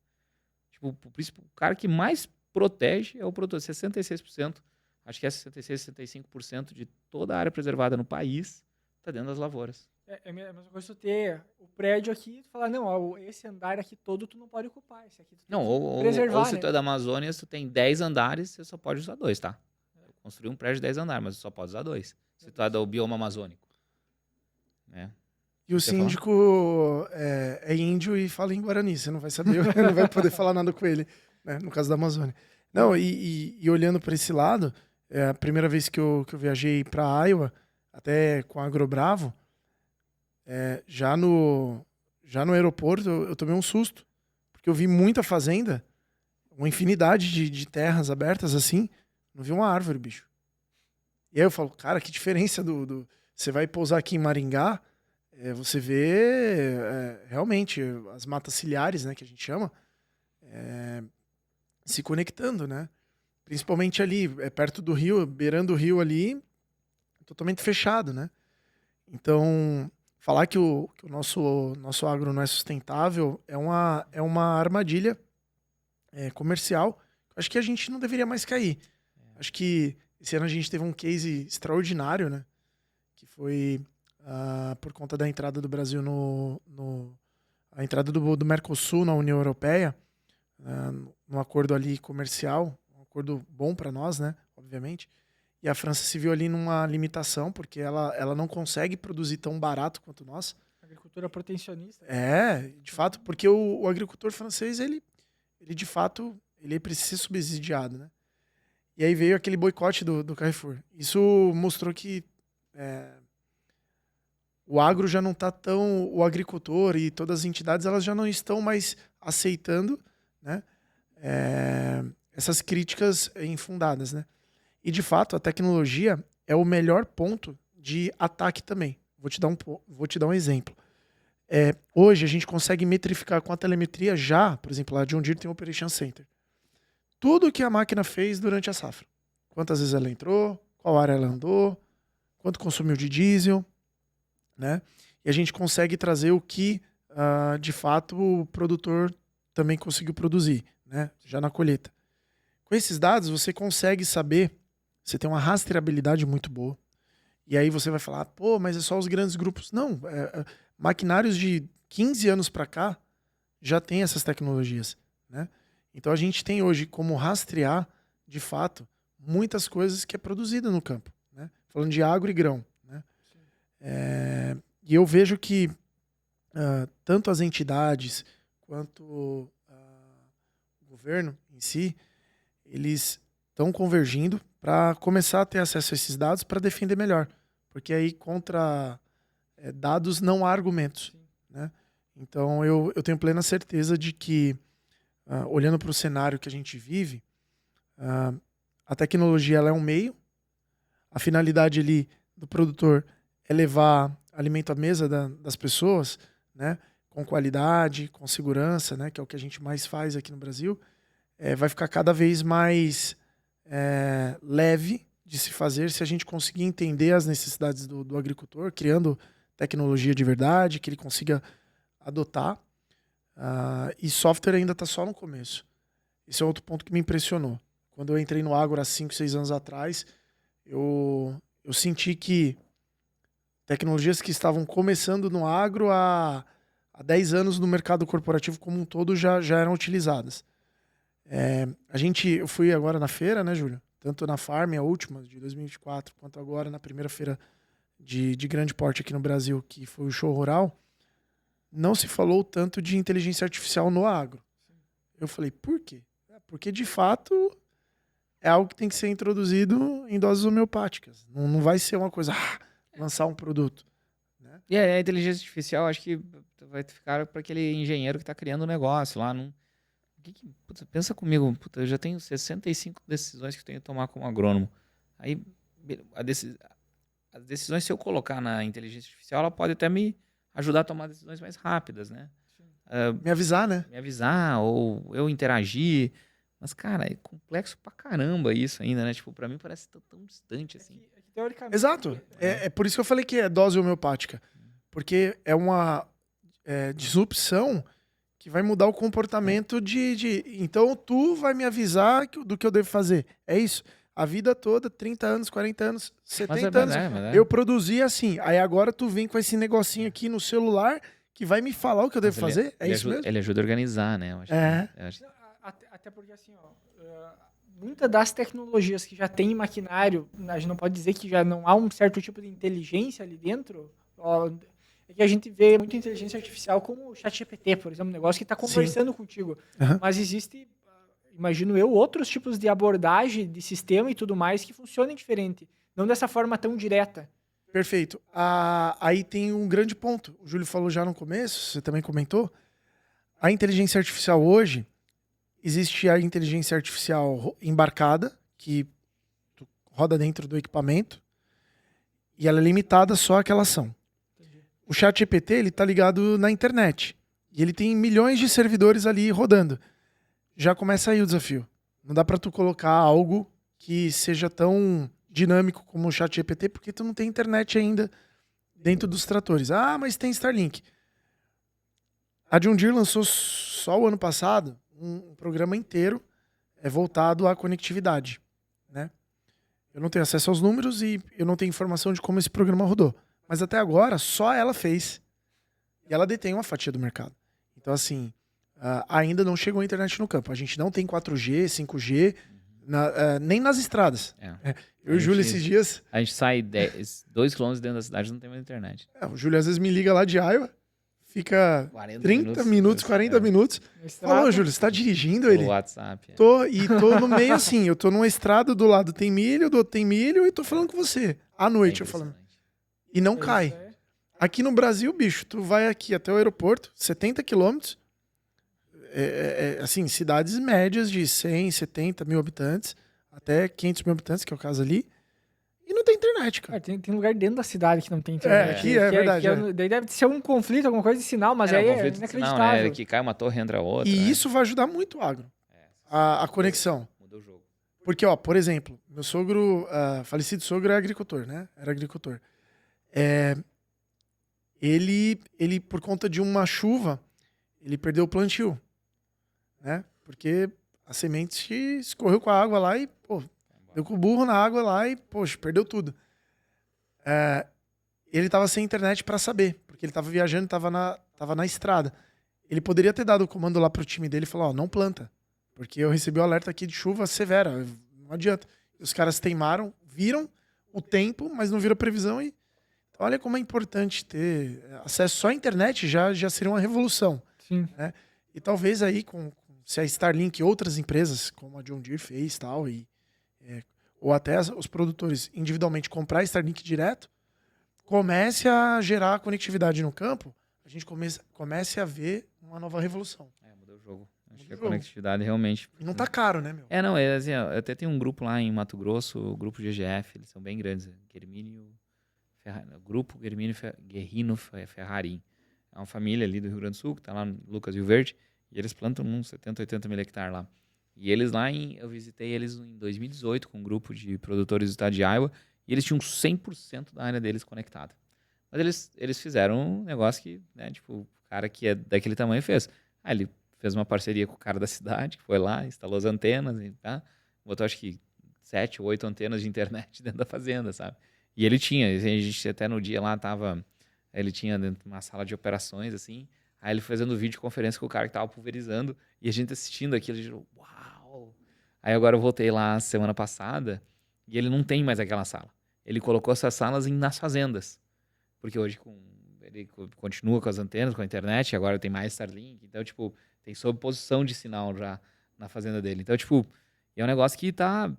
Tipo, o cara que mais protege é o produtor. 66%, acho que é 66%, 65% de toda a área preservada no país está dentro das lavouras. É a mesma coisa tu ter o prédio aqui e tu falar, não, esse andar aqui todo tu não pode ocupar. Esse aqui tu tem que preservar, ou se tu é da Amazônia, se tu tem 10 andares, você só pode usar 2, tá? Construir um prédio de 10 andares, mas você só pode usar 2. Se tu é do bioma amazônico. Né? E o síndico é índio e fala em Guarani. Você não vai saber, não vai poder falar nada com ele, né? No caso da Amazônia. Não, e olhando para esse lado, a primeira vez que eu viajei para Iowa, até com a Agrobravo, já no aeroporto eu tomei um susto. Porque eu vi muita fazenda, uma infinidade de terras abertas assim, não vi uma árvore, bicho. E aí eu falo, cara, que diferença Você vai pousar aqui em Maringá, você vê realmente as matas ciliares, né, que a gente chama, se conectando, né? Principalmente ali, perto do rio, beirando o rio ali, totalmente fechado, né? Então, falar que o nosso agro não é sustentável é uma armadilha comercial. Acho que a gente não deveria mais cair. Acho que esse ano a gente teve um case extraordinário, né? Que foi por conta da entrada do Brasil a entrada do Mercosul na União Europeia, no acordo ali comercial, um acordo bom para nós, né? Obviamente. E a França se viu ali numa limitação, porque ela não consegue produzir tão barato quanto nós. Agricultura protecionista. De fato, porque o agricultor francês, ele de fato, ele precisa ser subsidiado, né? E aí veio aquele boicote do Carrefour. Isso mostrou que o agro já não está tão... O agricultor e todas as entidades, elas já não estão mais aceitando, né, essas críticas infundadas, né? E, de fato, a tecnologia é o melhor ponto de ataque também. Vou te dar um exemplo. Hoje, a gente consegue metrificar com a telemetria já, por exemplo, a John Deere tem um Operation Center. Tudo que a máquina fez durante a safra. Quantas vezes ela entrou, qual área ela andou, quanto consumiu de diesel, né? E a gente consegue trazer o que, de fato, o produtor também conseguiu produzir, né? Já na colheita. Com esses dados, você consegue saber, você tem uma rastreabilidade muito boa. E aí você vai falar, pô, mas é só os grandes grupos. Não, maquinários de 15 anos para cá já tem essas tecnologias, né? Então a gente tem hoje como rastrear, de fato, muitas coisas que é produzida no campo, né? Falando de agro e grão, né? E eu vejo que tanto as entidades quanto o governo em si, eles estão convergindo para começar a ter acesso a esses dados para defender melhor. Porque aí contra dados não há argumentos. Né? Então eu tenho plena certeza de que, olhando para o cenário que a gente vive, a tecnologia ela é um meio, a finalidade ali do produtor é levar alimento à mesa das pessoas, né, com qualidade, com segurança, né, que é o que a gente mais faz aqui no Brasil, vai ficar cada vez mais leve de se fazer se a gente conseguir entender as necessidades do agricultor, criando tecnologia de verdade, que ele consiga adotar. E software ainda está só no começo. Esse é outro ponto que me impressionou. Quando eu entrei no agro há 5, 6 anos atrás, eu senti que tecnologias que estavam começando no agro há 10 anos no mercado corporativo como um todo já eram utilizadas. Eu fui agora na feira, né, Júlio? Tanto na Farm, a última, de 2024, quanto agora na primeira feira de grande porte aqui no Brasil, que foi o Show Rural. Não se falou tanto de inteligência artificial no agro. Eu falei, por quê? Porque, de fato, é algo que tem que ser introduzido em doses homeopáticas. Não vai ser uma coisa, lançar um produto. Né? E a inteligência artificial, acho que vai ficar para aquele engenheiro que está criando um negócio lá. Pensa comigo, eu já tenho 65 decisões que eu tenho que tomar como agrônomo. Aí, as decisões, se eu colocar na inteligência artificial, ela pode até me ajudar a tomar decisões mais rápidas, né? Me avisar, né? Me avisar, ou eu interagir. Mas, cara, é complexo pra caramba isso ainda, né? Tipo, pra mim parece tão distante, assim. Teoricamente. Exato. É por isso que eu falei que é dose homeopática. Porque é uma disrupção que vai mudar o comportamento Então, tu vai me avisar do que eu devo fazer. É isso. A vida toda, 30 anos, 40 anos, 70 anos, eu produzi assim. Aí agora tu vem com esse negocinho aqui no celular que vai me falar o que eu devo fazer? É isso mesmo? Ele ajuda a organizar, né? Eu acho Até porque, assim, muitas das tecnologias que já tem em maquinário, a gente não pode dizer que já não há um certo tipo de inteligência ali dentro. É que a gente vê muita inteligência artificial como o ChatGPT, por exemplo, um negócio que está conversando contigo. Uhum. Mas existe, imagino eu, outros tipos de abordagem de sistema e tudo mais que funcionem diferente. Não dessa forma tão direta. Perfeito. Aí tem um grande ponto. O Júlio falou já no começo, você também comentou. A inteligência artificial hoje, existe a inteligência artificial embarcada, que roda dentro do equipamento, e ela é limitada só àquela ação. O ChatGPT, ele tá ligado na internet. E ele tem milhões de servidores ali rodando. Já começa aí o desafio. Não dá para tu colocar algo que seja tão dinâmico como o ChatGPT, porque tu não tem internet ainda dentro dos tratores. Mas tem Starlink. A John Deere lançou só o ano passado um programa inteiro voltado à conectividade. Né? Eu não tenho acesso aos números e eu não tenho informação de como esse programa rodou. Mas até agora, só ela fez. E ela detém uma fatia do mercado. Então, assim, ainda não chegou a internet no campo. A gente não tem 4G, 5G, nem nas estradas. Eu e o Júlio, esses dias... A gente sai 2 km dentro da cidade e não tem mais internet. O Júlio às vezes me liga lá de Iowa, fica 30 minutos, 40 minutos. Falou, Júlio, você tá dirigindo ele? O WhatsApp. Tô no meio assim, eu tô numa estrada, do lado tem milho, do outro tem milho, e tô falando com você. À noite, eu falando. E não cai. Aqui no Brasil, bicho, tu vai aqui até o aeroporto, 70 quilômetros, assim, cidades médias de 100, 70 mil habitantes, até 500 mil habitantes, que é o caso ali, e não tem internet, cara. Tem lugar dentro da cidade que não tem internet. Aqui é verdade. Daí deve ser um conflito, alguma coisa de sinal, mas aí é inacreditável. Que cai uma torre, entra outra. E isso vai ajudar muito o agro, a conexão. Mudou o jogo. Porque, por exemplo, meu sogro, falecido sogro é agricultor, né? Era agricultor. Ele, por conta de uma chuva, ele perdeu o plantio, né? Porque a semente escorreu com a água lá e, deu com o burro na água lá e, perdeu tudo. Ele estava sem internet para saber, porque ele estava viajando, tava na estrada. Ele poderia ter dado o comando lá pro time dele e falar, não planta, porque eu recebi o alerta aqui de chuva severa, não adianta. Os caras teimaram, viram o tempo, mas não viram a previsão e Então, olha como é importante ter acesso só à internet, já seria uma revolução. Sim. Né? E talvez aí, se a Starlink e outras empresas, como a John Deere fez tal, ou até os produtores individualmente comprar Starlink direto, comece a gerar conectividade no campo, a gente comece a ver uma nova revolução. Mudou o jogo. Acho que a jogo. conectividade realmente... E não tá caro, né, meu? Não, assim, ó, eu até tenho um grupo lá em Mato Grosso, o grupo GGF, eles são bem grandes, Grupo Guerrino Ferrarim. É uma família ali do Rio Grande do Sul, que tá lá no Lucas Rio Verde, e eles plantam uns 70, 80 mil hectares lá. E eles lá, eu visitei eles em 2018 com um grupo de produtores do estado de Iowa, e eles tinham 100% da área deles conectada. Mas eles fizeram um negócio que, né, tipo, o cara que é daquele tamanho fez. Ele fez uma parceria com o cara da cidade, que foi lá, instalou as antenas, tá? Botou acho que 7 ou 8 antenas de internet dentro da fazenda, sabe? E ele tinha, a gente até no dia lá ele tinha dentro de uma sala de operações, assim, aí ele fazendo videoconferência com o cara que tava pulverizando, e a gente assistindo aquilo, a gente, uau! Aí agora eu voltei lá semana passada, e ele não tem mais aquela sala. Ele colocou essas salas nas fazendas. Porque hoje ele continua com as antenas, com a internet, agora tem mais Starlink, então, tipo, tem sobreposição de sinal já na fazenda dele. Então, tipo, é um negócio que tá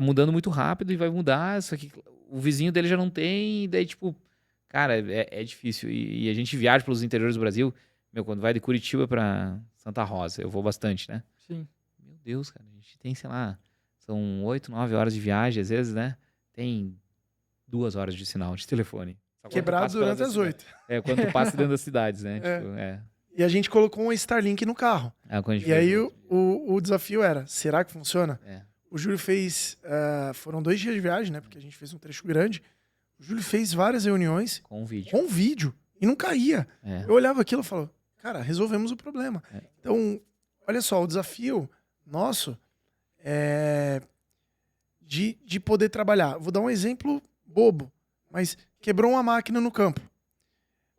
mudando muito rápido e vai mudar, só que o vizinho dele já não tem, e daí, tipo, cara, é difícil. E a gente viaja pelos interiores do Brasil, quando vai de Curitiba pra Santa Rosa, eu vou bastante, né? Sim. Meu Deus, cara, a gente tem, sei lá, são 8, 9 horas de viagem, às vezes, né? Tem 2 horas de sinal de telefone. Quebrado durante as 8. Quando tu passa dentro das cidades, né? E a gente colocou um Starlink no carro. E aí o desafio era, será que funciona? O Júlio fez, foram 2 dias de viagem, né? Porque a gente fez um trecho grande. O Júlio fez várias reuniões com vídeo e não caía. Eu olhava aquilo e falava, cara, resolvemos o problema. Então, olha só, o desafio nosso é de poder trabalhar. Vou dar um exemplo bobo, mas quebrou uma máquina no campo.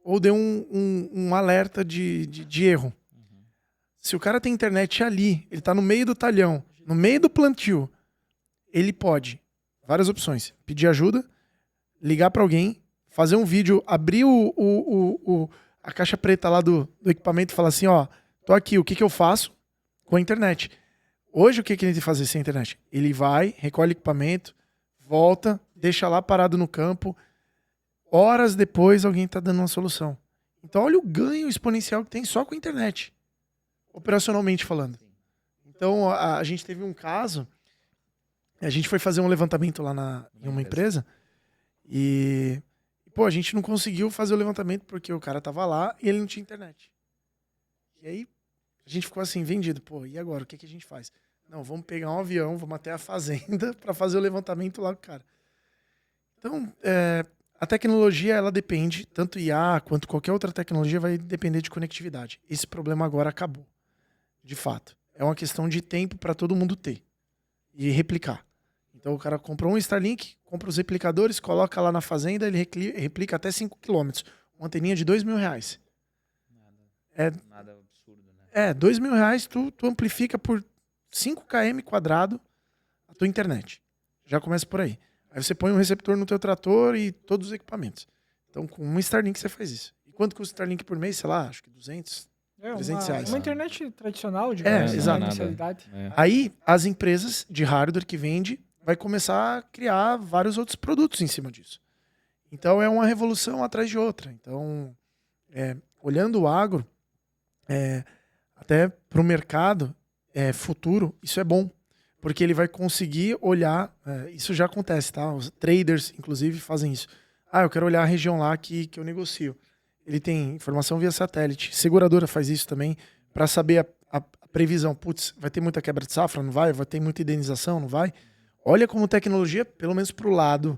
Ou deu um alerta de erro. Se o cara tem internet ali, ele tá no meio do talhão, no meio do plantio, ele pode, várias opções, pedir ajuda, ligar para alguém, fazer um vídeo, abrir a caixa preta lá do equipamento e falar assim, ó, tô aqui, o que eu faço com a internet? Hoje, o que ele tem que fazer sem a internet? Ele vai, recolhe equipamento, volta, deixa lá parado no campo, horas depois alguém está dando uma solução. Então olha o ganho exponencial que tem só com a internet, operacionalmente falando. Então a gente teve um caso, a gente foi fazer um levantamento lá em uma empresa e a gente não conseguiu fazer o levantamento porque o cara tava lá e ele não tinha internet. E aí a gente ficou assim, vendido. E agora? O que a gente faz? Não, vamos pegar um avião, vamos até a fazenda para fazer o levantamento lá com o cara. Então, a tecnologia, ela depende, tanto IA quanto qualquer outra tecnologia vai depender de conectividade. Esse problema agora acabou, de fato. É uma questão de tempo para todo mundo ter e replicar. Então o cara comprou um Starlink, compra os replicadores, coloca lá na fazenda, ele replica até 5 km. Uma anteninha de R$2.000. Nada absurdo, né? R$2.000, tu amplifica por 5 km² a tua internet. Já começa por aí. Aí você põe um receptor no teu trator e todos os equipamentos. Então, com um Starlink você faz isso. E quanto custa o Starlink por mês? Sei lá, acho que 200, 300 reais. Uma internet tradicional, digamos. Exato. Mensalidade. Aí, as empresas de hardware que vende vai começar a criar vários outros produtos em cima disso. Então, é uma revolução atrás de outra. Então, olhando o agro, até para o mercado futuro, isso é bom. Porque ele vai conseguir olhar, isso já acontece, tá? Os traders, inclusive, fazem isso. Eu quero olhar a região lá que eu negocio. Ele tem informação via satélite. Seguradora faz isso também, para saber a previsão. Putz, vai ter muita quebra de safra? Não vai? Vai ter muita indenização? Não vai? Olha como tecnologia, pelo menos para o lado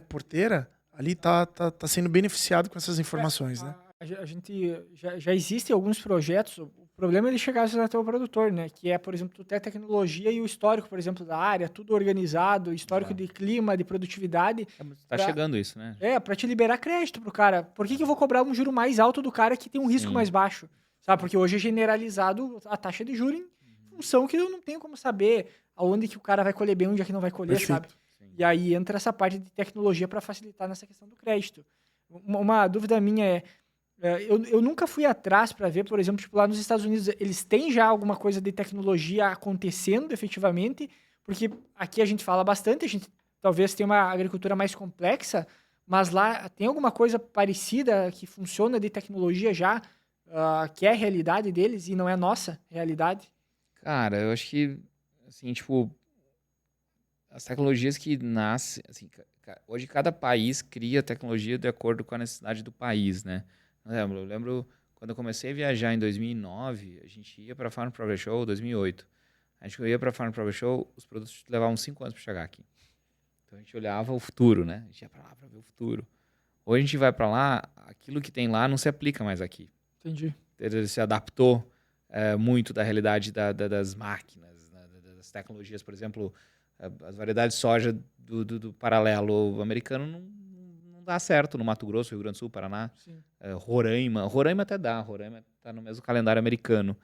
porteira, ali tá sendo beneficiado com essas informações, né? A gente já existem alguns projetos. O problema é ele chegar até o produtor, né? Que é, por exemplo, tu ter a tecnologia e o histórico, por exemplo, da área, tudo organizado, histórico de clima, de produtividade. Chegando isso, né? Pra te liberar crédito pro cara. Por que eu vou cobrar um juro mais alto do cara que tem um risco mais baixo? Sabe? Porque hoje é generalizado a taxa de juro em função que eu não tenho como saber aonde que o cara vai colher bem, onde é que não vai colher, Perfeito. sabe? Sim. E aí entra essa parte de tecnologia para facilitar nessa questão do crédito. Uma dúvida minha eu nunca fui atrás para ver, por exemplo, tipo, lá nos Estados Unidos, eles têm já alguma coisa de tecnologia acontecendo efetivamente, porque aqui a gente fala bastante, a gente talvez tenha uma agricultura mais complexa, mas lá tem alguma coisa parecida que funciona de tecnologia já, que é a realidade deles e não é a nossa realidade? Cara, eu acho que, assim, tipo, as tecnologias que nascem, assim, hoje cada país cria tecnologia de acordo com a necessidade do país, né? Eu lembro quando eu comecei a viajar em 2009, a gente ia para Farm Progress Show, 2008. A gente ia para Farm Progress Show, os produtos levavam 5 anos para chegar aqui. Então a gente olhava o futuro, né? A gente ia para lá para ver o futuro. Hoje a gente vai para lá, aquilo que tem lá não se aplica mais aqui. Entendi. Ele se adaptou muito da realidade das máquinas, né? Das tecnologias. Por exemplo, as variedades de soja do paralelo americano não dá certo no Mato Grosso, Rio Grande do Sul, Paraná. Roraima até dá, Roraima está no mesmo calendário americano.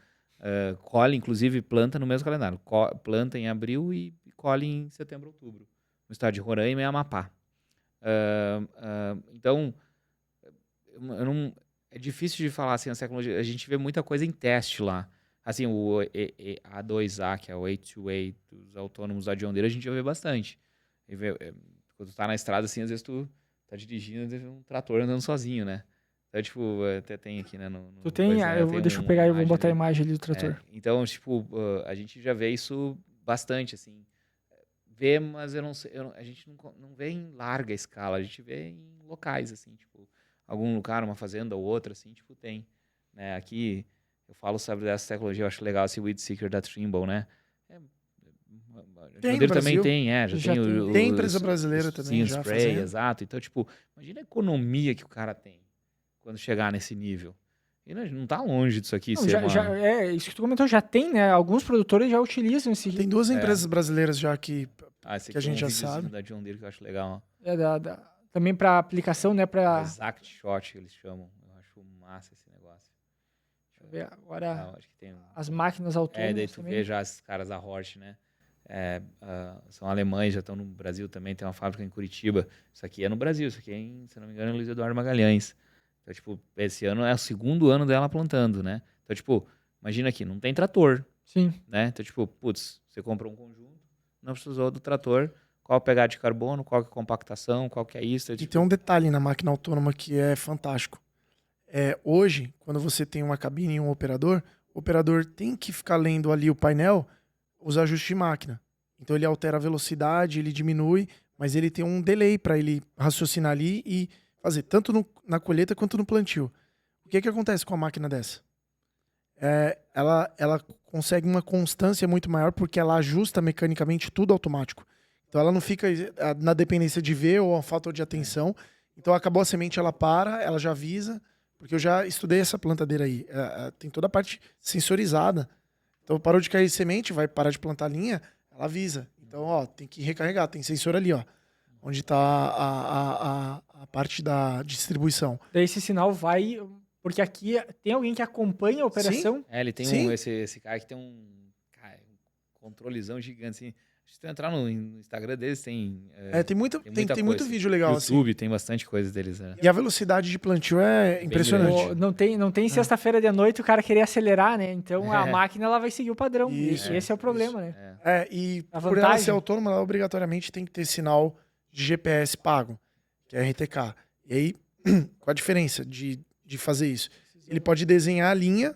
Colhe, inclusive, planta no mesmo calendário. Planta em abril e colhe em setembro, outubro. No estado de Roraima e Amapá. Então, é difícil de falar assim, a tecnologia. A gente vê muita coisa em teste lá. Assim, o A2A, que é o A2A dos autônomos da John Deere, a gente já vê bastante. Quando tu tá na estrada, assim, às vezes tu tá dirigindo e vê um trator andando sozinho, né? Então, tipo, até tem aqui, né? Tu tem? Deixa eu pegar e vou botar a imagem ali do trator. Então, tipo, a gente já vê isso bastante, assim. Vê, mas eu não sei, a gente não vê em larga escala, a gente vê em locais, assim, tipo, algum lugar, uma fazenda ou outra, assim, tipo, tem. Né? Aqui, eu falo sobre essa tecnologia, eu acho legal esse Weed Seeker da Trimble, né? Tem no também Brasil. tem, Tem empresa brasileira também, sim, já spray, fazendo. exato. Então, tipo, imagina a economia que o cara tem quando chegar nesse nível. E não tá longe disso aqui ser isso que tu comentou, já tem, né? Alguns produtores já utilizam esse... Tem 2 empresas brasileiras já que esse a gente já videozinho sabe. da John Deere que eu acho legal. Também para aplicação, né? Exact Shot, que eles chamam. Eu acho massa esse negócio. Deixa eu ver agora acho que tem as máquinas autônomas daí tu também. vê já os caras da Horsch, né? São alemães, já estão no Brasil também, tem uma fábrica em Curitiba. Isso aqui é no Brasil, isso aqui é se não me engano, é Luiz Eduardo Magalhães. Então, tipo, esse ano é o 2º ano dela plantando, né? Então, tipo, imagina aqui, não tem trator. Sim. Né? Então, tipo, você comprou um conjunto, não precisou do trator, qual a pegada de carbono, qual que é a compactação, qual que é isso. E tem um detalhe na máquina autônoma que é fantástico. Hoje, quando você tem uma cabine e um operador, o operador tem que ficar lendo ali o painel, os ajustes de máquina. Então ele altera a velocidade, ele diminui, mas ele tem um delay para ele raciocinar ali e fazer tanto na colheita quanto no plantio. O que acontece com a máquina dessa? Ela consegue uma constância muito maior porque ela ajusta mecanicamente tudo automático. Então ela não fica na dependência de ver ou a falta de atenção. Então acabou a semente, ela para, ela já avisa, porque eu já estudei essa plantadeira aí. Tem toda a parte sensorizada. Então parou de cair semente, vai parar de plantar linha, ela avisa. Então, ó, tem que recarregar, tem sensor ali, ó, onde está a parte da distribuição. Daí esse sinal vai... Porque aqui tem alguém que acompanha a operação. Sim. Ele tem esse cara que tem um controlezão gigante, assim. Se tu entrar no Instagram deles, tem muito vídeo legal, no YouTube, assim. tem bastante coisa deles. E a velocidade de plantio é impressionante. Não tem sexta-feira de noite o cara querer acelerar, né? Então a máquina ela vai seguir o padrão. Isso, esse é o problema, né? E por ela ser autônoma, ela obrigatoriamente tem que ter sinal de GPS pago, que é RTK. E aí, qual a diferença de fazer isso? Ele pode desenhar a linha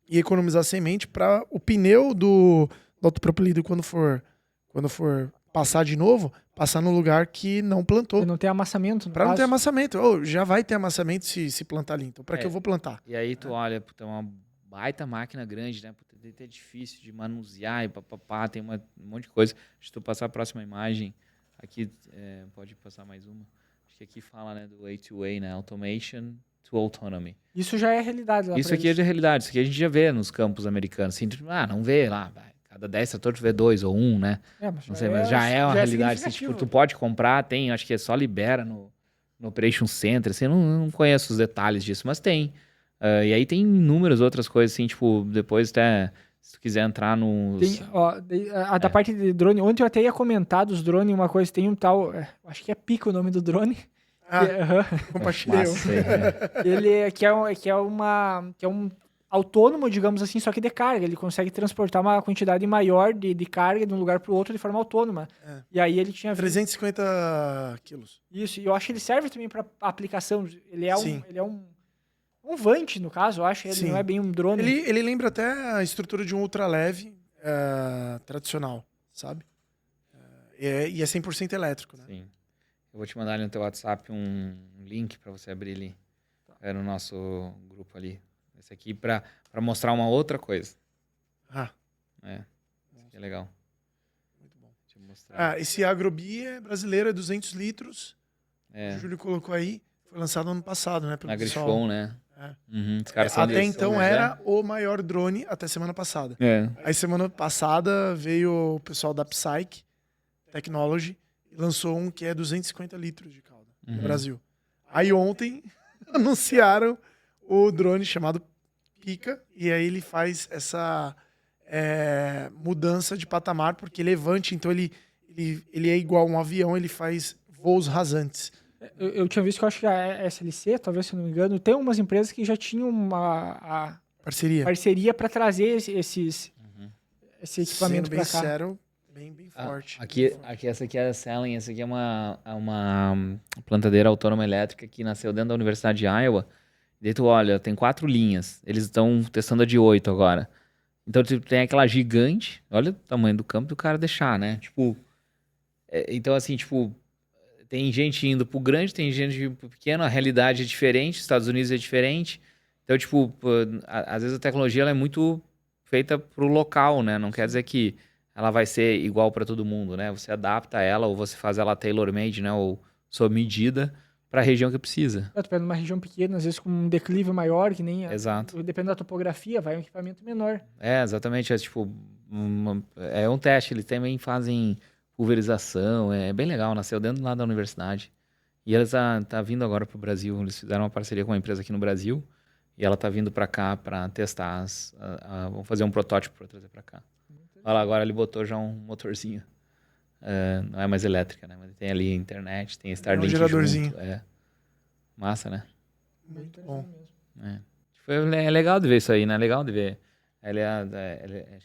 e economizar semente para o pneu do autopropelido quando for passar de novo, passar no lugar que não plantou. Pra não ter amassamento. Para não ter amassamento. Já vai ter amassamento se plantar ali. Então, para que eu vou plantar? E aí tu olha, tem uma baita máquina grande, né? É difícil de manusear e papapá, tem um monte de coisa. Deixa eu passar a próxima imagem. Aqui, pode passar mais uma. Acho que aqui fala, né, do A2A, né? Automation to Autonomy. Isso já é realidade lá. Isso aqui é de realidade. Isso aqui a gente já vê nos campos americanos. Assim, não vê lá, vai. Cada 10 tratores tu vê 2 ou 1, né? Não sei, mas já é uma realidade. Assim, tipo, tu pode comprar, tem, acho que só libera no Operation Center. Assim, eu não conheço os detalhes disso, mas tem. E aí tem inúmeras outras coisas, assim, tipo, depois até Se tu quiser entrar nos... Da parte de drone, ontem eu até ia comentar dos drones uma coisa, tem um tal, acho que é Pico o nome do drone. Compartilhei. Massa, né? Ele que é um autônomo, digamos assim, só que de carga. Ele consegue transportar uma quantidade maior de carga de um lugar para o outro de forma autônoma. E aí ele tinha 350 quilos. Isso, e eu acho que ele serve também para aplicação. Ele é um Vant, no caso, eu acho. Ele não é bem um drone. Ele lembra até a estrutura de um ultraleve tradicional, sabe? E é 100% elétrico, né? Sim. Eu vou te mandar ali no teu WhatsApp um link para você abrir ali. No nosso grupo ali. Esse aqui para mostrar uma outra coisa. Esse aqui é legal. Muito bom. Deixa eu mostrar. Esse Agrobi é brasileiro, é 200 litros. O Júlio colocou aí. Foi lançado ano passado, né? Na Griffon, né? Os caras até então era o maior drone até semana passada. Aí semana passada veio o pessoal da Psyche Technology e lançou um que é 250 litros de calda no Brasil. Aí ontem anunciaram o drone chamado Pica e aí ele faz essa mudança de patamar porque ele é levante, então ele é igual a um avião, ele faz voos rasantes. Eu tinha visto que eu acho que a SLC, talvez se eu não me engano, tem umas empresas que já tinham uma parceria para trazer esse equipamento para cá. Sério, bem forte. Aqui, essa aqui é a Selling, essa aqui é uma plantadeira autônoma elétrica que nasceu dentro da Universidade de Iowa. Daí tu olha, tem 4 linhas. Eles estão testando a de 8 agora. Então tu tem aquela gigante, olha o tamanho do campo do cara deixar, né? Então assim, tem gente indo pro grande, tem gente pro pequeno, a realidade é diferente, Estados Unidos é diferente. Então, às vezes a tecnologia ela é muito feita pro local, né? Não quer dizer que ela vai ser igual para todo mundo, né? Você adapta ela ou você faz ela tailor-made, né? Ou sob medida para a região que precisa. Tu pega numa região pequena, às vezes com um declive maior, que nem... Exato. Depende da topografia, vai um equipamento menor. Exatamente. É um teste, eles também fazem... pulverização, é bem legal, nasceu dentro lá da universidade. E ela tá vindo agora pro Brasil, eles fizeram uma parceria com uma empresa aqui no Brasil, e ela tá vindo para cá para testar, vamos fazer um protótipo para trazer para cá. Olha lá, agora ele botou já um motorzinho, não é mais elétrica, né, mas tem ali internet, tem Starlink um geradorzinho. Junto, massa, né? Muito bom. É legal de ver isso aí, né, legal de ver. Ele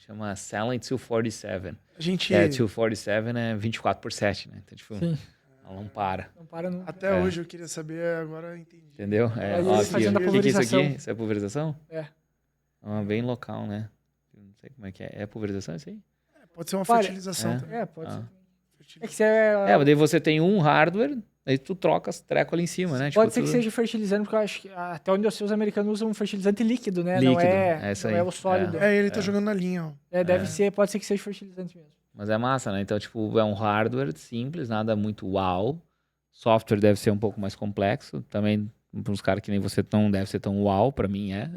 chama Selling 247. A gente... 247 é 24/7, né? Então, Sim. Ela não para. Não para nunca. Até hoje eu queria saber, agora eu entendi. Entendeu? Fazendo a O que é isso pulverização. aqui? Isso é pulverização? É. Bem local, né? Não sei como é que é. É pulverização isso aí? Pode ser uma fertilização também. Pode ser. É que você mas daí você tem um hardware, aí tu troca as treco ali em cima, né? Pode ser que seja fertilizante, porque eu acho que até onde eu sei, os americanos usam um fertilizante líquido, né? Líquido, não é o sólido. Ele tá jogando na linha, ó. Deve ser, pode ser que seja fertilizante mesmo. Mas é massa, né? Então, é um hardware simples, nada muito uau. Software deve ser um pouco mais complexo. Também, para uns caras que nem você, não deve ser tão uau, pra mim é.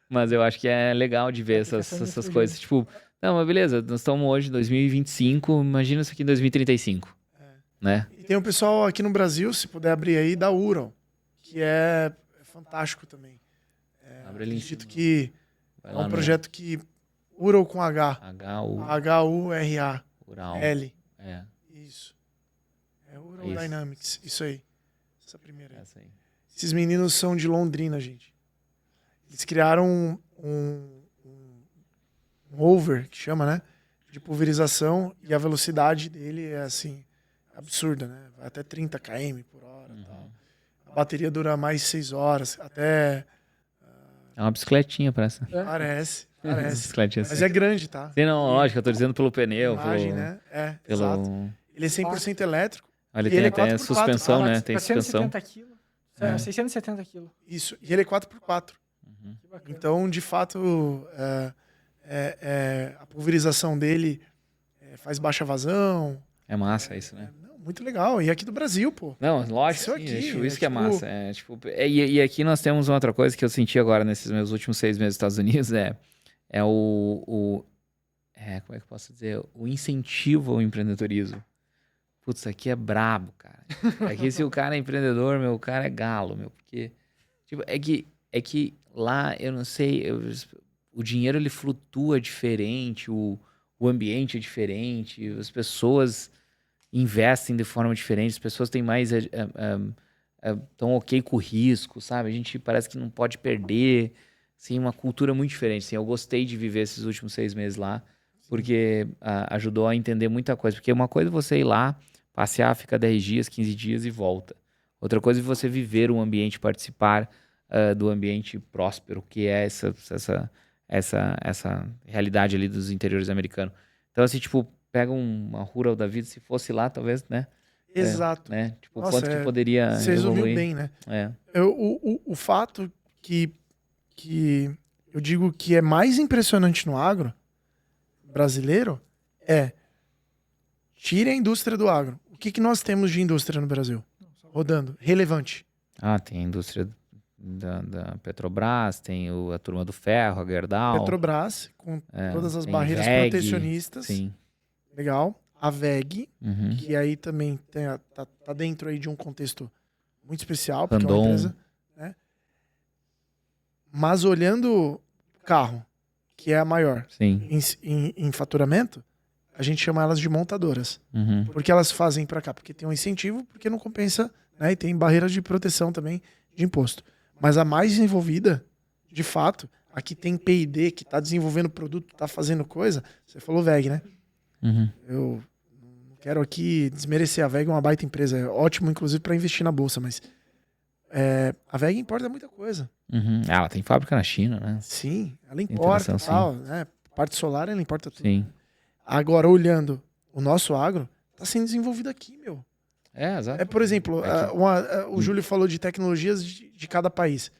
Mas eu acho que é legal de ver essas coisas. Não, mas beleza, nós estamos hoje em 2025, imagina isso aqui em 2035. Né? E tem um pessoal aqui no Brasil, se puder abrir aí, da Ural, que é fantástico também. Abre ali em acredito cima. que é um projeto que... Ural com H. H-U-R-A. Ural. L. Isso. É Ural Isso. Dynamics. Isso aí. Essa primeira aí. Essa aí. Esses meninos são de Londrina, gente. Eles criaram um rover, que chama, né? De pulverização, e a velocidade dele é, assim, absurda, né? Vai até 30 km por hora e tal. A bateria dura mais 6 horas, até... É uma bicicletinha, parece. Parece. Bicicletinha Mas é grande, tá? Sim, não, lógico, eu tô dizendo pelo pneu. Imagem, né? Exato. Ele é 100% elétrico. Ele e tem ele é até 4x4, suspensão, né? Tem suspensão. 470 quilos. 670 quilos. Isso. E ele é 4x4. Então, de fato, a pulverização dele faz baixa vazão. É massa isso, né? Muito legal. E aqui do Brasil, pô. Não, lógico, isso que é massa. E aqui nós temos uma outra coisa que eu senti agora nesses meus últimos 6 meses nos Estados Unidos, como é que eu posso dizer? O incentivo ao empreendedorismo. Putz, aqui é brabo, cara. Aqui se o cara é empreendedor, o cara é galo, porque... é que lá, eu não sei... o dinheiro ele flutua diferente, o ambiente é diferente, as pessoas investem de forma diferente, as pessoas têm mais tão ok com o risco, sabe? A gente parece que não pode perder, assim, uma cultura muito diferente. Assim, eu gostei de viver esses últimos 6 meses lá, porque ajudou a entender muita coisa. Porque uma coisa é você ir lá, passear, ficar 10 dias, 15 dias e volta. Outra coisa é você viver um ambiente, participar do ambiente próspero, que é essa realidade ali dos interiores americanos. Então, assim, tipo, pega uma rural da vida, se fosse lá, talvez, né? Exato. Né? Tipo, Nossa, quanto que poderia você resumiu evoluir. bem, né? É. O fato que eu digo que é mais impressionante no agro brasileiro é tire a indústria do agro. O que nós temos de indústria no Brasil? Rodando. Relevante. Tem a indústria da Petrobras, tem a turma do ferro, a Gerdau. Petrobras, com todas as tem barreiras WEG, protecionistas. Sim. Legal. A WEG, Uhum. que aí também tá dentro aí de um contexto muito especial, porque é uma Randon. empresa, né? Mas olhando o carro, que é a maior Sim. em faturamento, a gente chama elas de montadoras. Uhum. Porque elas fazem para cá, porque tem um incentivo, porque não compensa, né? E tem barreiras de proteção também de imposto. Mas a mais desenvolvida, de fato, a que tem P&D, que está desenvolvendo produto, está fazendo coisa, você falou WEG, né? Uhum. Eu não quero aqui desmerecer a WEG, é uma baita empresa, é ótimo, inclusive, para investir na bolsa, mas a WEG importa muita coisa. Uhum. Ela tem fábrica na China, né? Sim, ela Tem importa, interação, tal, né? Parte solar, ela importa tudo. Sim. Agora, olhando o nosso agro, está sendo desenvolvido aqui, meu. Exato. Por exemplo, o Júlio falou de tecnologias de cada país.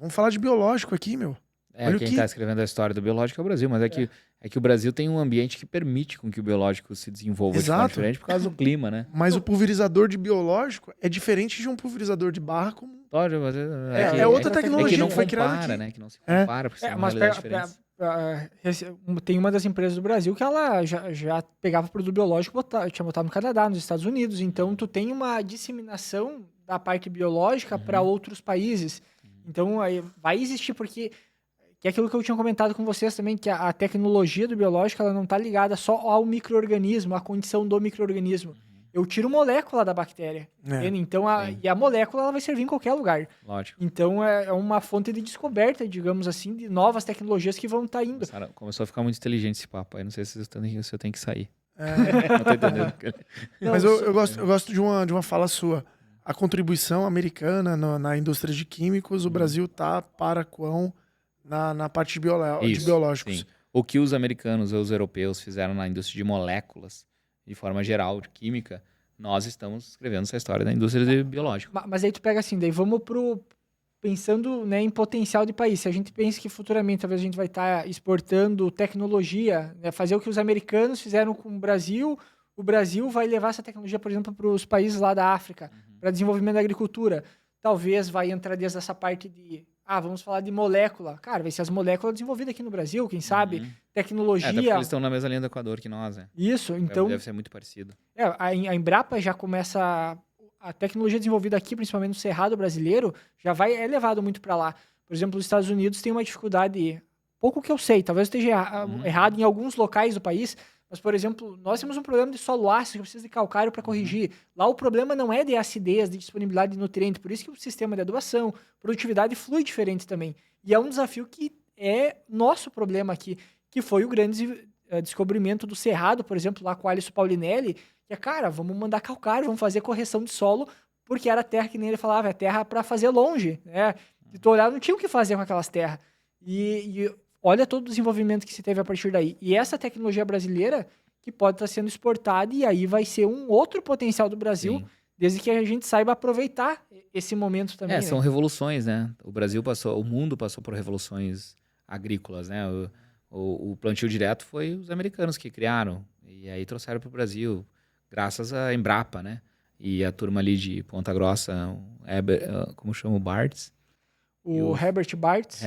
Vamos falar de biológico aqui, meu. Olha Quem está escrevendo a história do biológico é o Brasil, mas é que o Brasil tem um ambiente que permite com que o biológico se desenvolva de forma diferente por causa do clima, né? Mas o pulverizador de biológico é diferente de um pulverizador de barra comum. Pode, mas É outra tecnologia que não que foi criada compara, aqui. né? Que não se compara, porque são realidades diferentes. Tem uma das empresas do Brasil que ela já pegava produto biológico e tinha botado no Canadá, nos Estados Unidos. Então, tu tem uma disseminação da parte biológica para outros países. Então, aí vai existir, porque que é aquilo que eu tinha comentado com vocês também, que a tecnologia do biológico ela não está ligada só ao micro-organismo, à condição do micro-organismo. Eu tiro molécula da bactéria. Então, a molécula ela vai servir em qualquer lugar. Lógico. Então, é uma fonte de descoberta, digamos assim, de novas tecnologias que vão estar indo. Começou a ficar muito inteligente esse papo aí. Não sei se eu tenho que sair. Não tô entendendo. Mas eu gosto de uma fala sua. A contribuição americana na indústria de químicos, o Brasil tá para quão na parte de biológicos. Sim. O que os americanos ou os europeus fizeram na indústria de moléculas, de forma geral, de química, nós estamos escrevendo essa história da indústria de biológico. Mas aí tu pega assim, daí vamos pensando, né, em potencial de país. Se a gente pensa que futuramente talvez a gente vai estar exportando tecnologia, né, fazer o que os americanos fizeram com o Brasil vai levar essa tecnologia, por exemplo, para os países lá da África, para desenvolvimento da agricultura. Talvez vai entrar desde essa parte de vamos falar de molécula. Cara, vai ser as moléculas desenvolvidas aqui no Brasil, quem sabe? Tecnologia. Até porque eles estão na mesma linha do Equador que nós, né? Isso, então... Deve ser muito parecido. A Embrapa já começa... A tecnologia desenvolvida aqui, principalmente no Cerrado brasileiro, já é levado muito para lá. Por exemplo, os Estados Unidos têm uma dificuldade... Pouco que eu sei, talvez eu esteja errado em alguns locais do país, mas, por exemplo, nós temos um problema de solo ácido que precisa de calcário para corrigir. Lá o problema não é de acidez, de disponibilidade de nutriente, por isso que o sistema de adubação, produtividade flui diferente também. E é um desafio que é nosso problema aqui, que foi o grande descobrimento do Cerrado, por exemplo, lá com o Alisson Paulinelli, que vamos mandar calcário, vamos fazer correção de solo, porque era terra que nem ele falava, é terra para fazer longe, né? E tu olhar, não tinha o que fazer com aquelas terras. E olha todo o desenvolvimento que se teve a partir daí. E essa tecnologia brasileira que pode estar sendo exportada e aí vai ser um outro potencial do Brasil, desde que a gente saiba aproveitar esse momento também. São revoluções, né? O mundo passou por revoluções agrícolas, né? O plantio direto foi os americanos que criaram e aí trouxeram para o Brasil, graças à Embrapa, né? E a turma ali de Ponta Grossa, como chama o Bartz? O Herbert Bartz,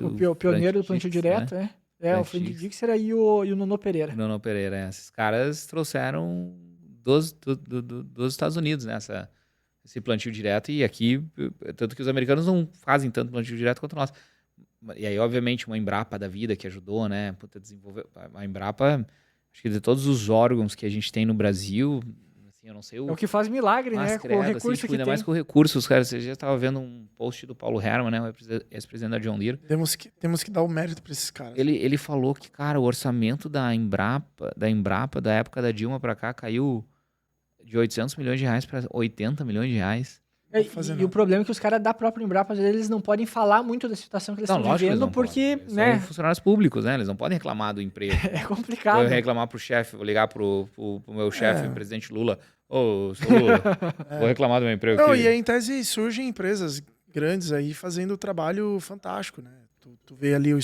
o pioneiro do plantio direto, né? O Frank Dixer e o Nono Pereira. Nono Pereira, esses caras trouxeram dos Estados Unidos, né? Esse plantio direto, e aqui, tanto que os americanos não fazem tanto plantio direto quanto nós. E aí, obviamente, uma Embrapa da vida que ajudou, né? Puta, desenvolver. A Embrapa, acho que de todos os órgãos que a gente tem no Brasil, assim, eu não sei É o que faz milagre, né? Com o recurso assim, tipo, que ainda tem. mais com o recurso. Os caras, você já estava vendo um post do Paulo Hermann, né? O ex-presidente da John Deere. Temos que dar o mérito para esses caras. Ele falou que, cara, o orçamento da Embrapa, da época da Dilma pra cá, caiu de 800 milhões de reais para 80 milhões de reais. E o problema é que os caras da própria Embrapa, às vezes, eles não podem falar muito da situação que eles estão vivendo, porque, né? São funcionários públicos, né? Eles não podem reclamar do emprego. É complicado. Vou reclamar pro chefe, vou ligar pro meu chefe, o presidente Lula. Ô, seu Lula, vou reclamar do meu emprego Não, aqui. e aí, em tese, surgem empresas grandes aí fazendo trabalho fantástico, né? Tu vê ali o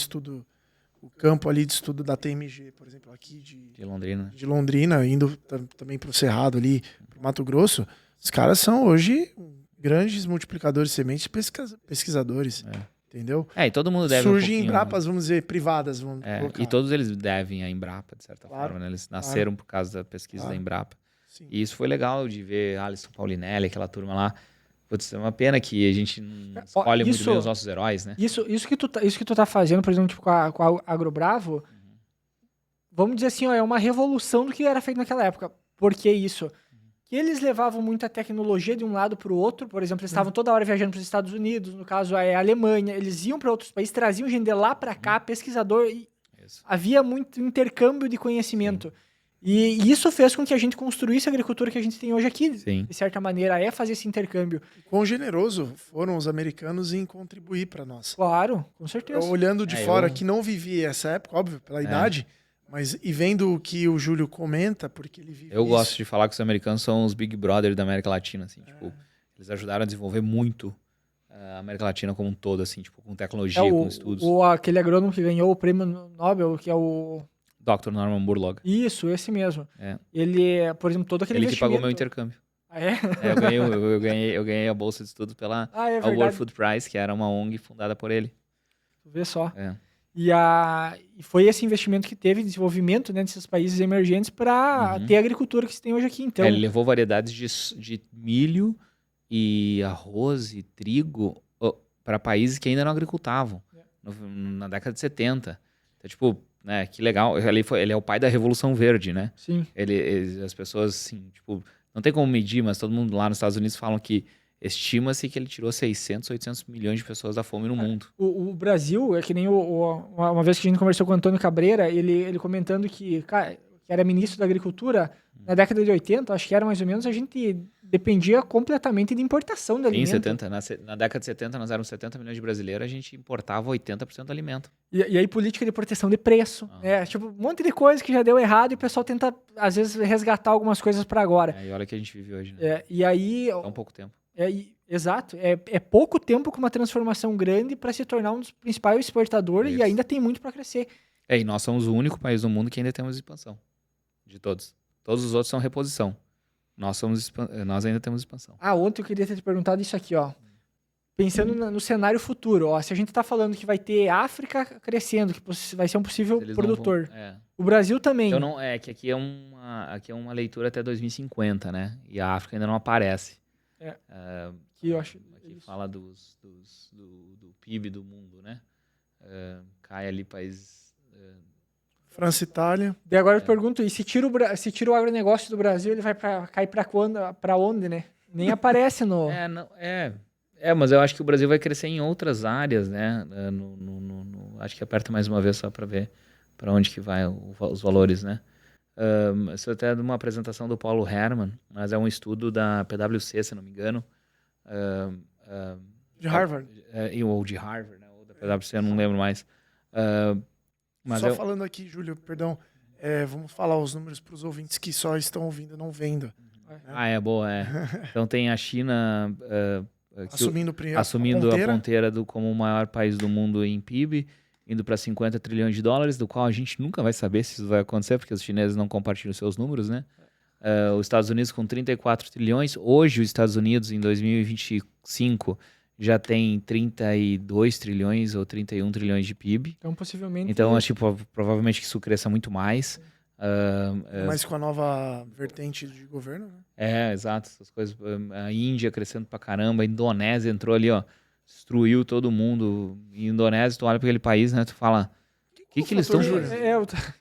campo ali de estudo da TMG, por exemplo, aqui de Londrina. De Londrina, indo também pro Cerrado ali, pro Mato Grosso. Os caras são hoje grandes multiplicadores de sementes, pesquisadores, entendeu? E todo mundo deve Surgem Embrapas, vamos dizer, privadas, e todos eles devem a Embrapa, de certa Claro, forma, né? Eles nasceram por causa da pesquisa da Embrapa. Sim. E isso foi legal de ver Alisson Paulinelli, aquela turma lá. Putz, é uma pena que a gente não escolhe muito bem os nossos heróis, né? Isso que tu tá fazendo, por exemplo, tipo, com a AgroBravo, vamos dizer assim, ó, é uma revolução do que era feito naquela época. Por que isso? Que eles levavam muita tecnologia de um lado para o outro, por exemplo, eles estavam toda hora viajando para os Estados Unidos, no caso a Alemanha, eles iam para outros países, traziam gente de lá para cá, pesquisador, e havia muito intercâmbio de conhecimento. Sim. E isso fez com que a gente construísse a agricultura que a gente tem hoje aqui, Sim. de certa maneira, é fazer esse intercâmbio. Quão generoso foram os americanos em contribuir para nós. Claro, com certeza. Olhando de fora, que não vivi essa época, óbvio, pela idade, mas e vendo o que o Júlio comenta, porque ele vive gosto de falar que os americanos são os Big Brother da América Latina, assim, tipo, eles ajudaram a desenvolver muito a América Latina como um todo, assim, tipo, com tecnologia, com estudos. Aquele agrônomo que ganhou o prêmio Nobel, que é o... Dr. Norman Borlaug. Isso, esse mesmo. Ele, por exemplo, todo aquele investimento... Ele que pagou meu intercâmbio. Ah, é? Eu ganhei a bolsa de estudo pela World Food Prize, que era uma ONG fundada por ele. Tu vê só. E foi esse investimento que teve desenvolvimento, né, desses países emergentes para ter a agricultura que se tem hoje aqui. Então, ele levou variedades de milho e arroz e trigo para países que ainda não agricultavam na década de 70. Então, tipo, né, que legal. Ele é o pai da Revolução Verde, né? Sim. As pessoas, assim, tipo, não tem como medir, mas todo mundo lá nos Estados Unidos falam que estima-se que ele tirou 600, 800 milhões de pessoas da fome no mundo. O Brasil, é que nem uma vez que a gente conversou com o Antônio Cabreira, ele comentando que, cara, que era ministro da Agricultura, na década de 80, acho que era mais ou menos, a gente dependia completamente de importação de alimento. Na década de 70, nós éramos 70 milhões de brasileiros, a gente importava 80% do alimento. E aí política de proteção de preço, tipo, um monte de coisa que já deu errado e o pessoal tenta, às vezes, resgatar algumas coisas para agora. E olha que a gente vive hoje, né? E aí... Tão pouco tempo. Exato. É pouco tempo com uma transformação grande para se tornar um dos principais exportadores e ainda tem muito para crescer. E nós somos o único país do mundo que ainda temos expansão. De todos. Todos os outros são reposição. Nós ainda temos expansão. Ontem eu queria ter te perguntado isso aqui, ó. Pensando no cenário futuro, ó. Se a gente tá falando que vai ter África crescendo, que vai ser um possível produtor. O Brasil também. Então que aqui é uma leitura até 2050, né? E a África ainda não aparece. Que eu acho... Aqui fala do PIB do mundo, né? Cai ali países... França e Itália. E agora eu te pergunto, e se tira o agronegócio do Brasil, ele vai cair para onde, né? Nem aparece no... mas eu acho que o Brasil vai crescer em outras áreas, né? Acho que aperta mais uma vez só para ver para onde que vai os valores, né? Isso é até de uma apresentação do Paulo Hermann, mas é um estudo da PwC, se não me engano. De Harvard. Ou de Harvard, né? Ou da PwC, eu não lembro mais. Mas só falando aqui, Júlio, perdão, vamos falar os números para os ouvintes que só estão ouvindo, não vendo. Boa, Então tem a China assumindo a ponteira como o maior país do mundo em PIB, indo para 50 trilhões de dólares, do qual a gente nunca vai saber se isso vai acontecer, porque os chineses não compartilham seus números, né? Os Estados Unidos com 34 trilhões. Hoje, os Estados Unidos, em 2025, já tem 32 trilhões ou 31 trilhões de PIB. Então, possivelmente... Então, provavelmente que isso cresça muito mais. Mas com a nova vertente de governo, né? Exato. Essas coisas. A Índia crescendo pra caramba. A Indonésia entrou ali, ó. destruiu todo mundo. Em Indonésia, tu olha para aquele país, né? Tu fala, o que eles estão...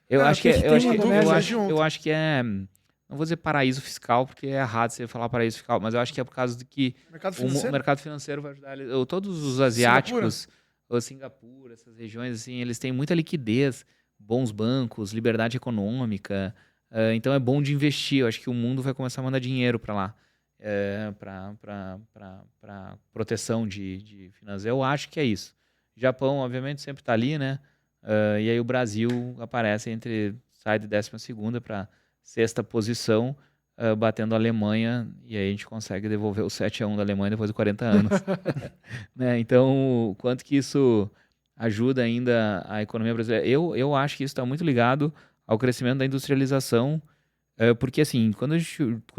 Eu acho que é... Não vou dizer paraíso fiscal, porque é errado você falar paraíso fiscal, mas eu acho que é por causa de que o mercado financeiro vai ajudar eles. Todos os asiáticos, Singapura, essas regiões, assim, eles têm muita liquidez, bons bancos, liberdade econômica. Então é bom de investir. Eu acho que o mundo vai começar a mandar dinheiro para lá, para proteção de finanças. Eu acho que é isso. Japão, obviamente, sempre está ali, né? E aí o Brasil aparece sai de 12ª para 6ª posição, batendo a Alemanha, e aí a gente consegue devolver o 7-1 da Alemanha depois de 40 anos. Né? Então, quanto que isso ajuda ainda a economia brasileira? Eu acho que isso está muito ligado ao crescimento da industrialização, porque assim, quando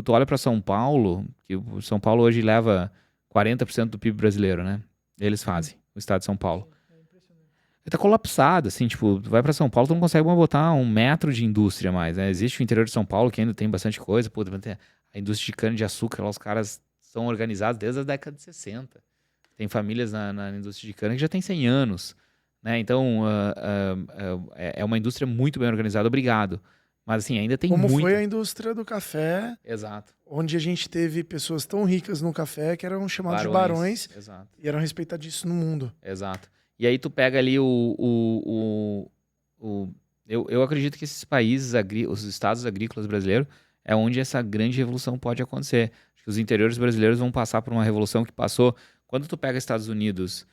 tu olha para São Paulo, que o São Paulo hoje leva 40% do PIB brasileiro, né? Eles fazem, o estado de São Paulo. Tá colapsado, assim, tipo, tu vai pra São Paulo, tu não consegue botar 1 metro de indústria mais, né? Existe o interior de São Paulo que ainda tem bastante coisa, pô, a indústria de cana-de-açúcar, lá os caras são organizados desde a década de 60. Tem famílias na indústria de cana que já tem 100 anos, né? Então, é uma indústria muito bem organizada, obrigado. Mas, assim, ainda tem muito... Como foi a indústria do café. Exato. Onde a gente teve pessoas tão ricas no café que eram chamados de barões. Exato. E eram respeitadíssimos no mundo. Exato. E aí tu pega ali eu acredito que esses países, os estados agrícolas brasileiros, é onde essa grande revolução pode acontecer. Acho que os interiores brasileiros vão passar por uma revolução que passou... Quando tu pega Estados Unidos,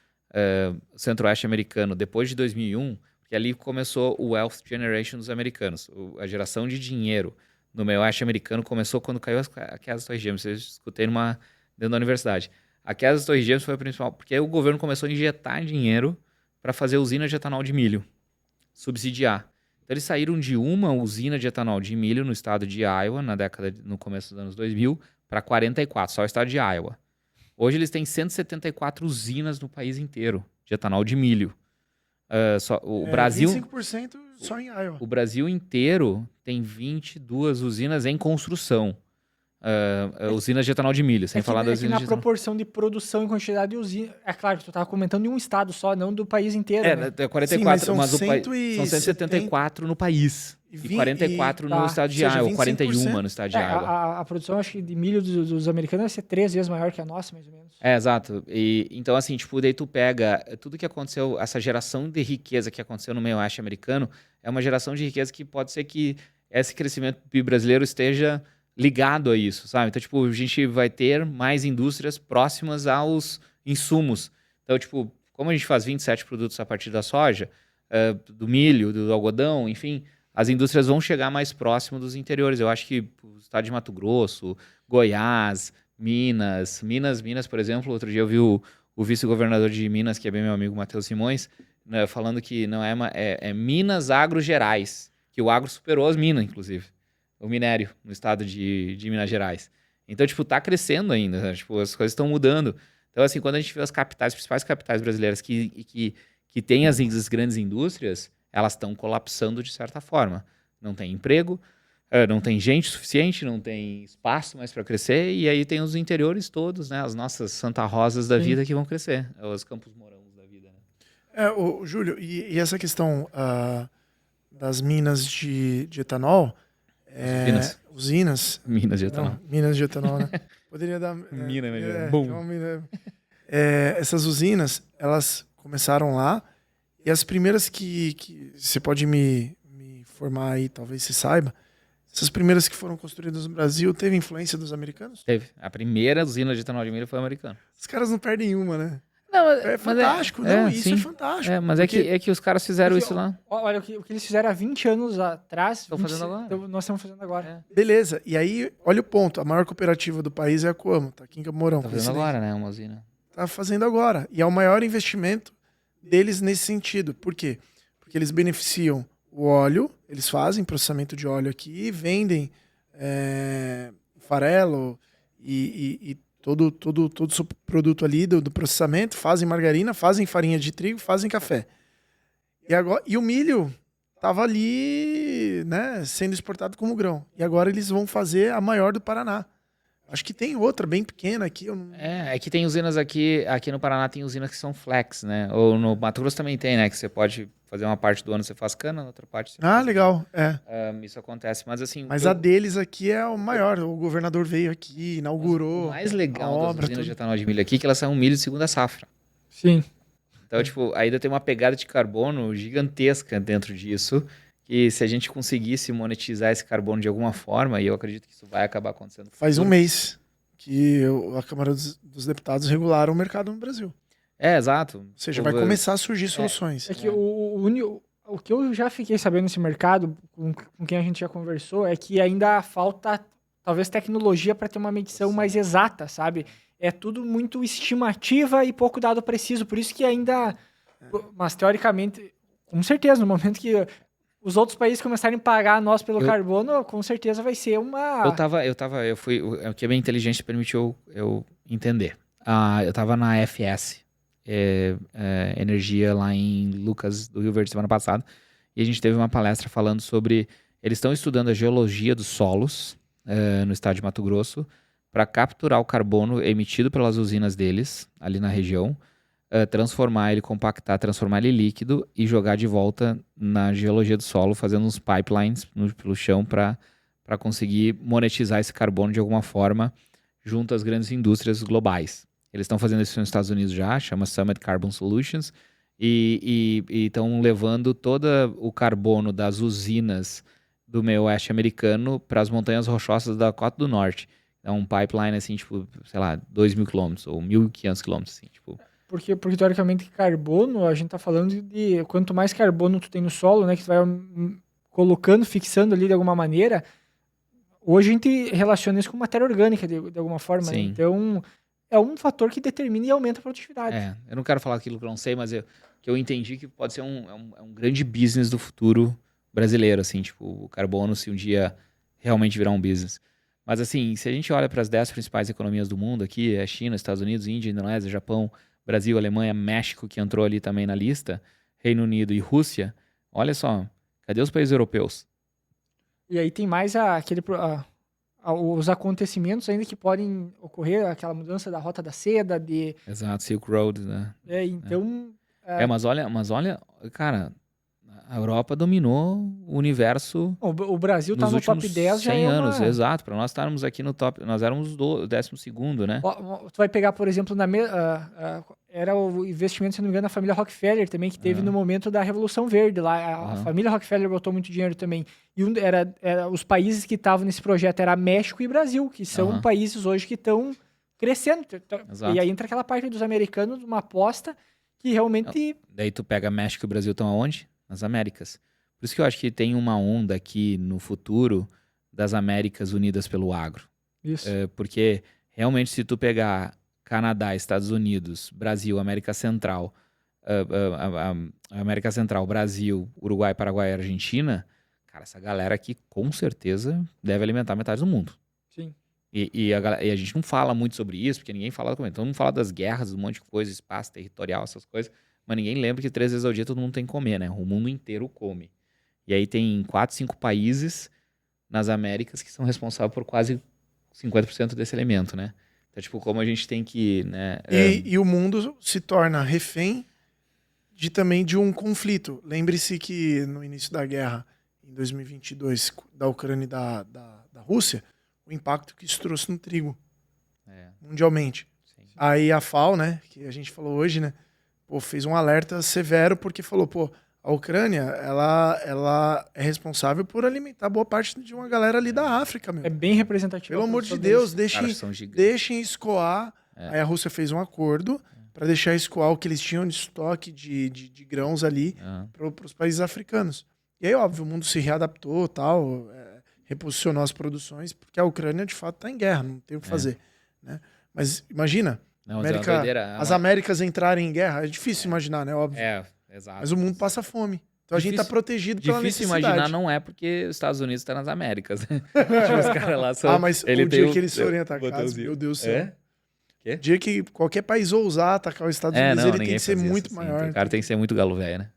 centro-oeste americano, depois de 2001, porque ali começou o Wealth Generation dos americanos, a geração de dinheiro no meio oeste americano começou quando caiu a queda das Torres Gêmeas. Eu escutei dentro da universidade. A queda das Torres Gêmeas foi a principal, porque aí o governo começou a injetar dinheiro para fazer usina de etanol de milho, subsidiar. Então eles saíram de uma usina de etanol de milho no estado de Iowa, no começo dos anos 2000, para 44, só o estado de Iowa. Hoje eles têm 174 usinas no país inteiro de etanol de milho. O Brasil, 25% só em Iowa. O Brasil inteiro tem 22 usinas em construção. Usinas de etanol de milho, sem falar das usinas de etanol. Na proporção de produção e quantidade de usina... É claro, tu estava comentando de um estado só, não do país inteiro. Né? 44, sim, mas são 174 no país. E 44 no estado de Iowa, 41 no estado de Iowa. A produção, acho que, de milho dos americanos vai ser 3 vezes maior que a nossa, mais ou menos. Exato. Então, assim, tipo, daí tu pega tudo que aconteceu, essa geração de riqueza que aconteceu no meio oeste americano, é uma geração de riqueza que pode ser que esse crescimento do PIB brasileiro esteja ligado a isso, sabe? Então, tipo, a gente vai ter mais indústrias próximas aos insumos. Então, tipo, como a gente faz 27 produtos a partir da soja, do milho, do algodão, enfim, as indústrias vão chegar mais próximo dos interiores. Eu acho que o estado de Mato Grosso, Goiás, Minas, por exemplo, outro dia eu vi o vice-governador de Minas, que é bem meu amigo, Matheus Simões, né, falando que não é Minas Agro Gerais, que o agro superou as minas, inclusive. O minério no estado de Minas Gerais. Então, tipo, tá crescendo ainda, né? Tipo, as coisas estão mudando. Então, assim, quando a gente vê as principais capitais brasileiras que têm as grandes indústrias, elas estão colapsando de certa forma. Não tem emprego, não tem gente suficiente, não tem espaço mais para crescer, e aí tem os interiores todos, né? As nossas Santa Rosas da vida que vão crescer, os Campos Morangos da vida. Né? Júlio, e essa questão das minas de etanol... Usinas. Minas de etanol. Não, minas de etanol, né? Poderia dar... Mina melhor. Bom. Essas usinas, elas começaram lá, e as primeiras que você pode me informar aí, talvez você saiba, essas primeiras que foram construídas no Brasil, teve influência dos americanos? Teve. A primeira usina de etanol de milho foi americana. Os caras não perdem uma, né? Não, é fantástico, isso sim. é fantástico. Mas porque... é que os caras fizeram isso lá. Olha, o que eles fizeram há 20 anos atrás, estão fazendo agora. Nós estamos fazendo agora. Beleza, e aí, olha o ponto, a maior cooperativa do país é a Coamo, tá aqui em Campo Mourão. Tá fazendo agora, né, uma usina. Tá fazendo agora, e é o maior investimento deles nesse sentido. Por quê? Porque eles beneficiam o óleo, eles fazem processamento de óleo aqui, vendem farelo e todo o produto ali do processamento, fazem margarina, fazem farinha de trigo, fazem café. E o milho estava ali, né, sendo exportado como grão. E agora eles vão fazer a maior do Paraná. Acho que tem outra bem pequena aqui. Eu não... É que tem usinas aqui no Paraná tem usinas que são flex, né? Ou no Mato Grosso também tem, né? Que você pode fazer uma parte do ano você faz cana, na outra parte você faz... legal, isso acontece, mas assim... Mas a deles aqui é o maior. O governador veio aqui, inaugurou. O mais legal das usinas tudo. de etanol de milho aqui é que elas são milho de segunda safra. Sim. Então, tipo, ainda tem uma pegada de carbono gigantesca dentro disso, que se a gente conseguisse monetizar esse carbono de alguma forma, e eu acredito que isso vai acabar acontecendo. Faz um mês que a Câmara dos Deputados regularam o mercado no Brasil. Exato. Ou seja, vai começar a surgir soluções. É que o que eu já fiquei sabendo nesse mercado, com quem a gente já conversou, é que ainda falta, talvez, tecnologia para ter uma medição mais exata, sabe? É tudo muito estimativa e pouco dado preciso, por isso que ainda... Mas, teoricamente, com certeza, no momento que os outros países começarem a pagar nós pelo carbono, com certeza vai ser uma... O que a minha inteligência permitiu eu entender. Eu tava na FS, Energia, lá em Lucas, do Rio Verde, semana passada, e a gente teve uma palestra falando sobre... Eles estão estudando a geologia dos solos no estado de Mato Grosso para capturar o carbono emitido pelas usinas deles, ali na região, transformar ele, compactar, transformar ele em líquido e jogar de volta na geologia do solo, fazendo uns pipelines pelo chão para conseguir monetizar esse carbono de alguma forma junto às grandes indústrias globais. Eles estão fazendo isso nos Estados Unidos já, chama Summit Carbon Solutions, e estão levando todo o carbono das usinas do meio oeste americano para as montanhas rochosas da Dakota do Norte. É um pipeline, assim, tipo, sei lá, 2.000 quilômetros ou 1.500 quilômetros, assim, tipo... Porque, teoricamente, carbono, a gente tá falando de quanto mais carbono tu tem no solo, né, que tu vai colocando, fixando ali de alguma maneira, hoje a gente relaciona isso com matéria orgânica de alguma forma, né? Então, é um fator que determina e aumenta a produtividade. Eu não quero falar aquilo que eu não sei, mas que eu entendi que pode ser um grande business do futuro brasileiro, assim, tipo, o carbono, se um dia realmente virar um business. Mas, assim, se a gente olha para as 10 principais economias do mundo aqui, é China, Estados Unidos, Índia, Indonésia, Japão, Brasil, Alemanha, México, que entrou ali também na lista, Reino Unido e Rússia, olha só, cadê os países europeus? E aí tem mais os acontecimentos ainda que podem ocorrer, aquela mudança da rota da seda, Exato, Silk Road, né? Então... Mas olha, cara, a Europa dominou o universo. O Brasil tá no top 10 já 100 anos, exato. Para nós estarmos aqui no top, nós éramos o 12º, né? Tu vai pegar, por exemplo, era o investimento, se não me engano, da família Rockefeller também, que teve no momento da Revolução Verde lá. A família Rockefeller botou muito dinheiro também. E os países que estavam nesse projeto era México e Brasil, que são países hoje que estão crescendo. Exato. E aí entra aquela parte dos americanos, uma aposta que realmente... Daí tu pega México e o Brasil estão aonde? Nas Américas. Por isso que eu acho que tem uma onda aqui no futuro das Américas unidas pelo agro. Isso. Porque realmente se tu pegar Canadá, Estados Unidos, Brasil, América Central, América Central, Brasil, Uruguai, Paraguai e Argentina, cara, essa galera aqui com certeza deve alimentar metade do mundo. Sim. E a gente não fala muito sobre isso, porque ninguém fala, então não fala das guerras, um monte de coisa, espaço territorial, essas coisas, mas ninguém lembra que 3 vezes ao dia todo mundo tem que comer, né? O mundo inteiro come. E aí tem 4, 5 países nas Américas que são responsáveis por quase 50% desse alimento, né? Então, tipo, como a gente tem que... né, e o mundo se torna refém também de um conflito. Lembre-se que no início da guerra, em 2022, da Ucrânia e da Rússia, o impacto que isso trouxe no trigo, mundialmente. Sim. Aí a FAO, né, que a gente falou hoje, né, fez um alerta severo porque falou, a Ucrânia, ela é responsável por alimentar boa parte de uma galera ali da África, meu. É bem representativo. Pelo amor de Deus, deixem escoar. Aí a Rússia fez um acordo para deixar escoar o que eles tinham de estoque de grãos ali para os países africanos. E aí, óbvio, o mundo se readaptou, tal, reposicionou as produções, porque a Ucrânia, de fato, está em guerra, não tem o que fazer. Né? Mas imagina, as Américas entrarem em guerra, é difícil imaginar, né? Óbvio. Exato. Mas o mundo passa fome. Então a gente tá protegido pela necessidade. Difícil imaginar não é porque os Estados Unidos estão nas Américas. Os caras lá são... mas o dia que eles forem atacados, meu Deus do céu. Quê? O dia que qualquer país ousar atacar os Estados Unidos, ele tem que ser muito maior. O cara tem que ser muito galo velho, né?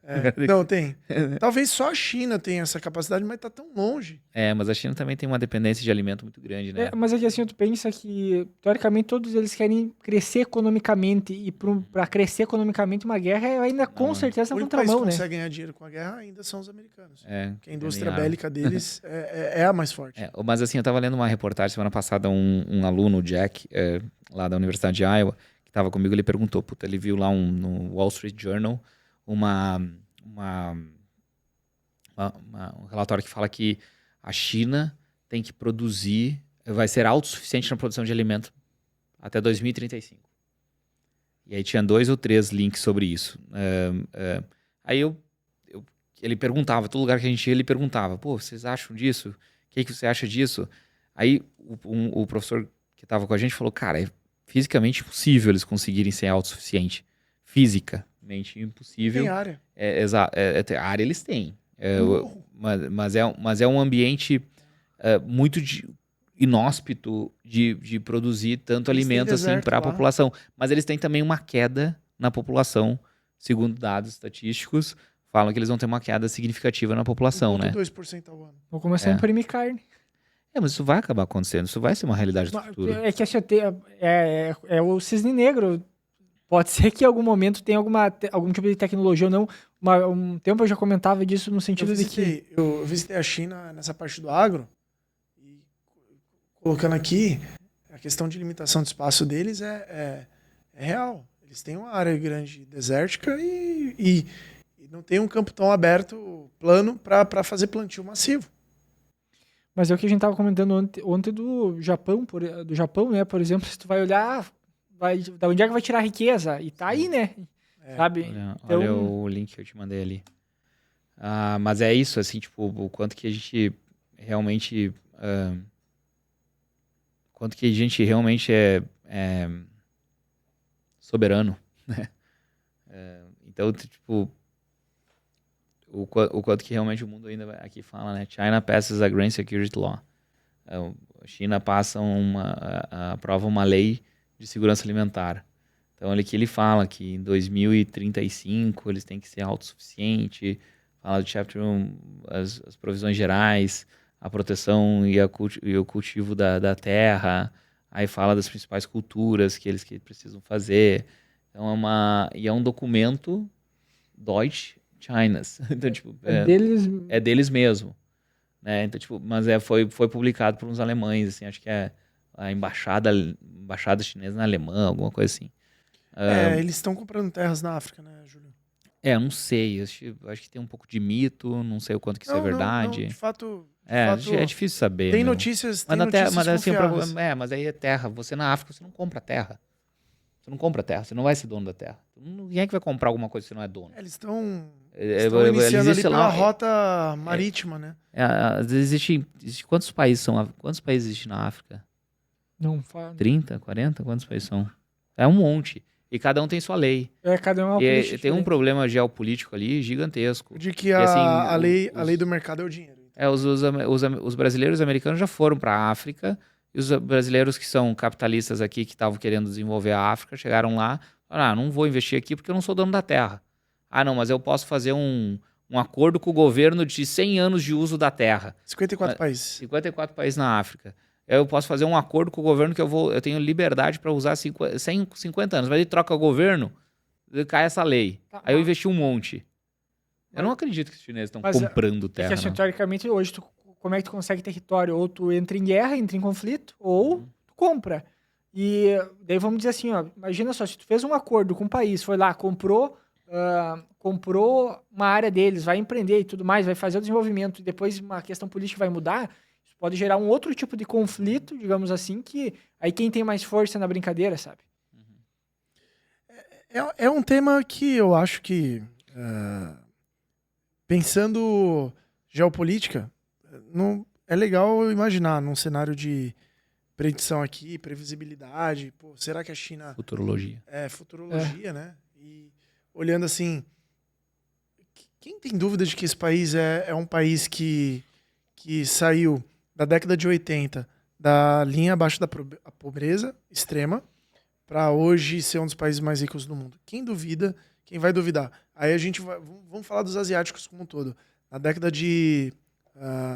Não, tem. Talvez só a China tenha essa capacidade, mas tá tão longe. Mas a China também tem uma dependência de alimento muito grande, né? Mas é que assim, tu pensa que, teoricamente, todos eles querem crescer economicamente, e pra crescer economicamente uma guerra é ainda com certeza O na único país contramão, que né? consegue ganhar dinheiro com a guerra ainda são os americanos. Porque a indústria também bélica deles é a mais forte. Mas assim, eu tava lendo uma reportagem semana passada, um aluno, o Jack, lá da Universidade de Iowa, que tava comigo, ele perguntou, ele viu lá no Wall Street Journal um relatório que fala que a China tem que produzir, vai ser autossuficiente na produção de alimento até 2035. E aí tinha 2 ou 3 links sobre isso. Aí ele perguntava, todo lugar que a gente ia, ele perguntava, vocês acham disso? O que você acha disso? Aí o professor que estava com a gente falou, cara, é fisicamente impossível eles conseguirem ser autossuficientes. Fisicamente impossível. Tem área. Exato. A área eles têm. Mas é um ambiente muito inóspito de produzir tanto Eles alimento assim para a população. Mas eles têm também uma queda na população, segundo dados estatísticos, falam que eles vão ter uma queda significativa na população, né? 2% ao ano. Vou começar a imprimir carne. Mas isso vai acabar acontecendo, isso vai ser uma realidade do futuro. É que assim, é o cisne negro. Pode ser que em algum momento tenha algum tipo de tecnologia ou não. Um tempo eu já comentava disso no sentido de que... Eu visitei a China nessa parte do agro, e colocando aqui, a questão de limitação de espaço deles é real. Eles têm uma área grande desértica e não tem um campo tão aberto, plano, para fazer plantio massivo. Mas é o que a gente tava comentando ontem do Japão, né? Por exemplo, se tu vai olhar, da onde é que vai tirar a riqueza? E tá aí, né? Sabe? Olha o link que eu te mandei ali. Mas é isso, assim, tipo, o quanto que a gente realmente... quanto que a gente realmente é soberano, né? Então, tipo... O quanto que realmente o mundo ainda aqui fala, né? China passes a Grain Security Law. A China aprova uma lei de segurança alimentar. Então, ele fala que em 2035 eles têm que ser autossuficientes, fala do Chapter 1, as provisões gerais, a proteção e o cultivo da terra, aí fala das principais culturas que eles precisam fazer. Então, é um documento Deutsche Chinas. Então, tipo, é deles mesmo, né? Então, tipo, mas foi publicado por uns alemães, assim, acho que é a embaixada chinesa na Alemanha, alguma coisa assim. Eles estão comprando terras na África, né, Júlio? Não sei, acho que tem um pouco de mito, não sei o quanto que isso é verdade. Não, de fato, é difícil saber. Tem notícias, mas aí é terra. Você na África, você não compra terra. Você não compra terra, você não vai ser dono da terra. Ninguém é que vai comprar alguma coisa se não é dono. Eles estão iniciando ali pela rota marítima, né? Existe quantos países existem na África? Não fala. 30, 40? Quantos países são? É um monte. E cada um tem sua lei. Cada um é uma tem um problema geopolítico ali gigantesco. De que a lei do mercado é o dinheiro. Os brasileiros americanos já foram para a África, e os brasileiros que são capitalistas aqui, que estavam querendo desenvolver a África, chegaram lá, falaram, não vou investir aqui porque eu não sou dono da terra. Não, mas eu posso fazer um acordo com o governo de 100 anos de uso da terra. 54 países. 54 países na África. Eu posso fazer um acordo com o governo que eu tenho liberdade para usar 50 anos. Mas ele troca o governo, cai essa lei. Aí eu investi um monte. Eu não acredito que os chineses estão comprando terra. Porque, teoricamente, hoje, como é que tu consegue território? Ou tu entra em guerra, entra em conflito, ou tu compra. E daí vamos dizer assim, imagina só, se tu fez um acordo com um país, foi lá, comprou uma área deles, vai empreender e tudo mais, vai fazer o desenvolvimento, e depois uma questão política vai mudar, isso pode gerar um outro tipo de conflito, digamos assim, que aí quem tem mais força na brincadeira, sabe? É um tema que eu acho que, pensando geopolítica, não é legal imaginar num cenário de predição aqui, previsibilidade, será que a China... Futurologia. Futurologia, né? E olhando assim, quem tem dúvida de que esse país é um país que saiu da década de 80 da linha abaixo da pobreza extrema para hoje ser um dos países mais ricos do mundo. Quem duvida, quem vai duvidar? Aí a gente vamos falar dos asiáticos como um todo. Na década de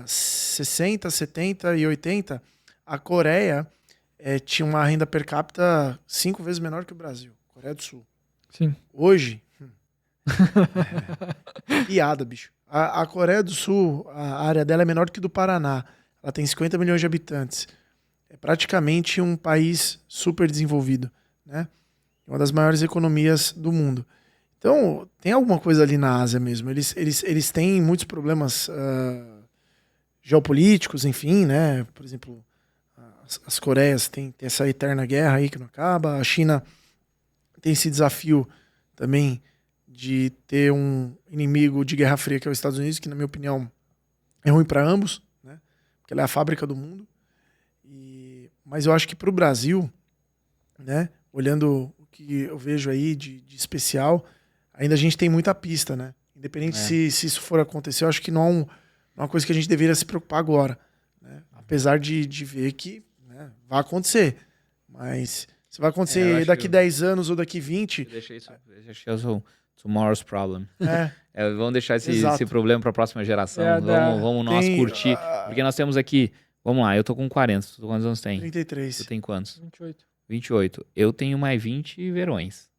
60, 70 e 80, a Coreia tinha uma renda per capita 5 vezes menor que o Brasil. Coreia do Sul. Sim. Hoje, piada, bicho. A Coreia do Sul, a área dela é menor que do Paraná. Ela tem 50 milhões de habitantes. É praticamente um país super desenvolvido, né? Uma das maiores economias do mundo. Então, tem alguma coisa ali na Ásia mesmo. Eles têm muitos problemas geopolíticos, enfim, né? Por exemplo, as Coreias têm essa eterna guerra aí que não acaba. A China tem esse desafio também de ter um inimigo de guerra fria que é os Estados Unidos, que na minha opinião é ruim para ambos, né? Porque ela é a fábrica do mundo. Mas eu acho que para o Brasil, né? Olhando o que eu vejo aí de especial, ainda a gente tem muita pista, né? Independente se isso for acontecer, eu acho que não é uma coisa que a gente deveria se preocupar agora, né? Apesar de ver que, né, vai acontecer. Mas se vai acontecer daqui 10 anos ou daqui 20... Deixa isso tomorrow's problem. Vamos deixar esse Exato. problema para a próxima geração. Vamos nós curtir. Porque nós temos aqui... Vamos lá, eu tô com 40. Tu quantos anos tem? 33. Tu tem quantos? 28. 28. Eu tenho mais 20 verões.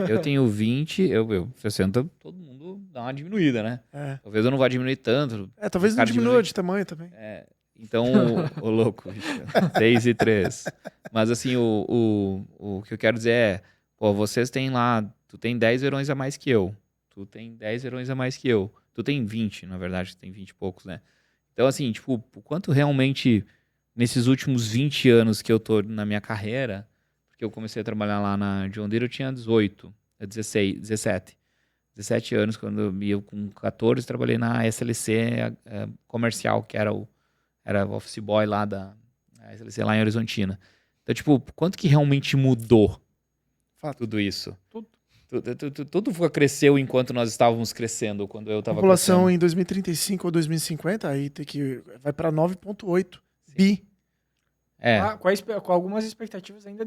Eu tenho 20, eu 60, todo mundo dá uma diminuída, né? Talvez eu não vá diminuir tanto. Talvez não diminua de tamanho também. Então, o louco, 6 e 3. Mas assim, o que eu quero dizer é, pô, vocês têm lá, tu tem 10 verões a mais que eu. Tu tem 10 verões a mais que eu. Tu tem 20, na verdade, tu tem 20 e poucos, né? Então, assim, tipo, o quanto realmente, nesses últimos 20 anos que eu tô na minha carreira, porque eu comecei a trabalhar lá na John Deere, eu tinha 17 anos, quando eu com 14 trabalhei na SLC comercial, que era office boy lá da SLC lá em Horizontina. Então, tipo, quanto que realmente mudou tudo isso? Tudo cresceu enquanto nós estávamos crescendo, quando eu estava crescendo. A população em 2035 ou 2050 aí vai para 9,8 bi. Com algumas expectativas ainda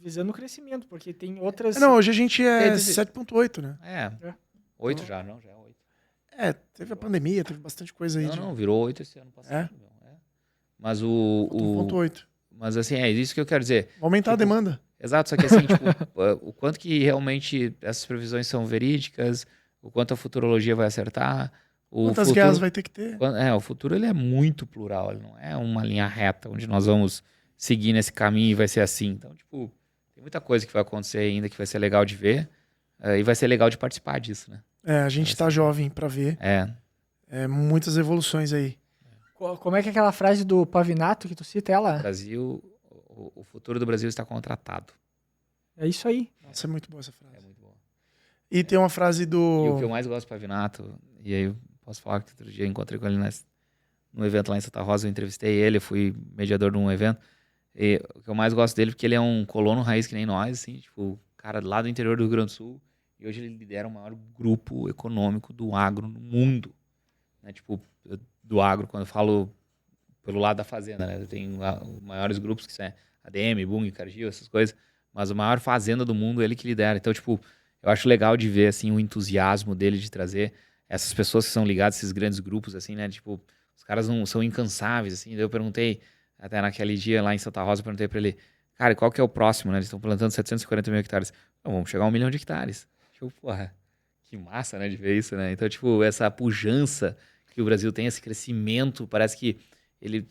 visando o crescimento, porque tem outras... Não, hoje a gente é 7,8, né? 8 já, não? Já é 8. Teve a pandemia, teve bastante coisa aí. Não, virou 8 esse ano passado. Mas 1,8. Mas assim, é isso que eu quero dizer. Aumentar a demanda. Exato, só que assim, tipo, o quanto que realmente essas previsões são verídicas, o quanto a futurologia vai acertar. Quantas guerras vai ter que ter? O futuro ele é muito plural, ele não é uma linha reta onde nós vamos seguir nesse caminho e vai ser assim. Então, tipo, tem muita coisa que vai acontecer ainda que vai ser legal de ver e vai ser legal de participar disso, né? A gente tá jovem para ver. Muitas evoluções aí. Como é que é aquela frase do Pavinato que tu cita ela? O futuro do Brasil está contratado. É isso aí. Nossa, é muito boa essa frase. É muito boa. E tem uma frase do... E o que eu mais gosto do Pavinato, e aí eu posso falar que outro dia eu encontrei com ele num evento lá em Santa Rosa, eu entrevistei ele, eu fui mediador de um evento, e o que eu mais gosto dele é porque ele é um colono raiz que nem nós, assim, tipo, cara lá do interior do Rio Grande do Sul, e hoje ele lidera o maior grupo econômico do agro no mundo, né? Tipo, do agro, quando eu falo pelo lado da fazenda, né? Tem os maiores grupos que são ADM, Bunge, Cargill, essas coisas, mas a maior fazenda do mundo é ele que lidera. Então, tipo, eu acho legal de ver, assim, o entusiasmo dele de trazer essas pessoas que são ligadas a esses grandes grupos, assim, né? Tipo, os caras não são incansáveis, assim. Daí eu perguntei, até naquele dia lá em Santa Rosa, eu perguntei pra ele, cara, qual que é o próximo, né? Eles estão plantando 740 mil hectares. Não, vamos chegar a 1 milhão de hectares. Tipo, porra, que massa, né, de ver isso, né? Então, tipo, essa pujança que o Brasil tem, esse crescimento, parece que ele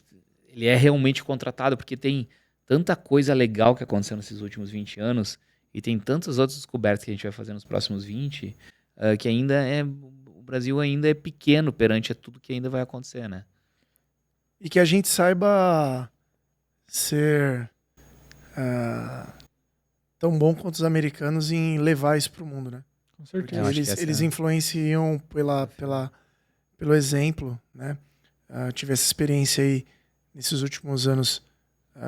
é realmente contratado, porque tem tanta coisa legal que aconteceu nesses últimos 20 anos e tem tantas outras descobertas que a gente vai fazer nos próximos 20, que o Brasil ainda é pequeno perante a tudo que ainda vai acontecer, né? E que a gente saiba ser tão bom quanto os americanos em levar isso pro mundo, né? Com certeza. Eles influenciam pelo exemplo, né? Tive essa experiência aí nesses últimos anos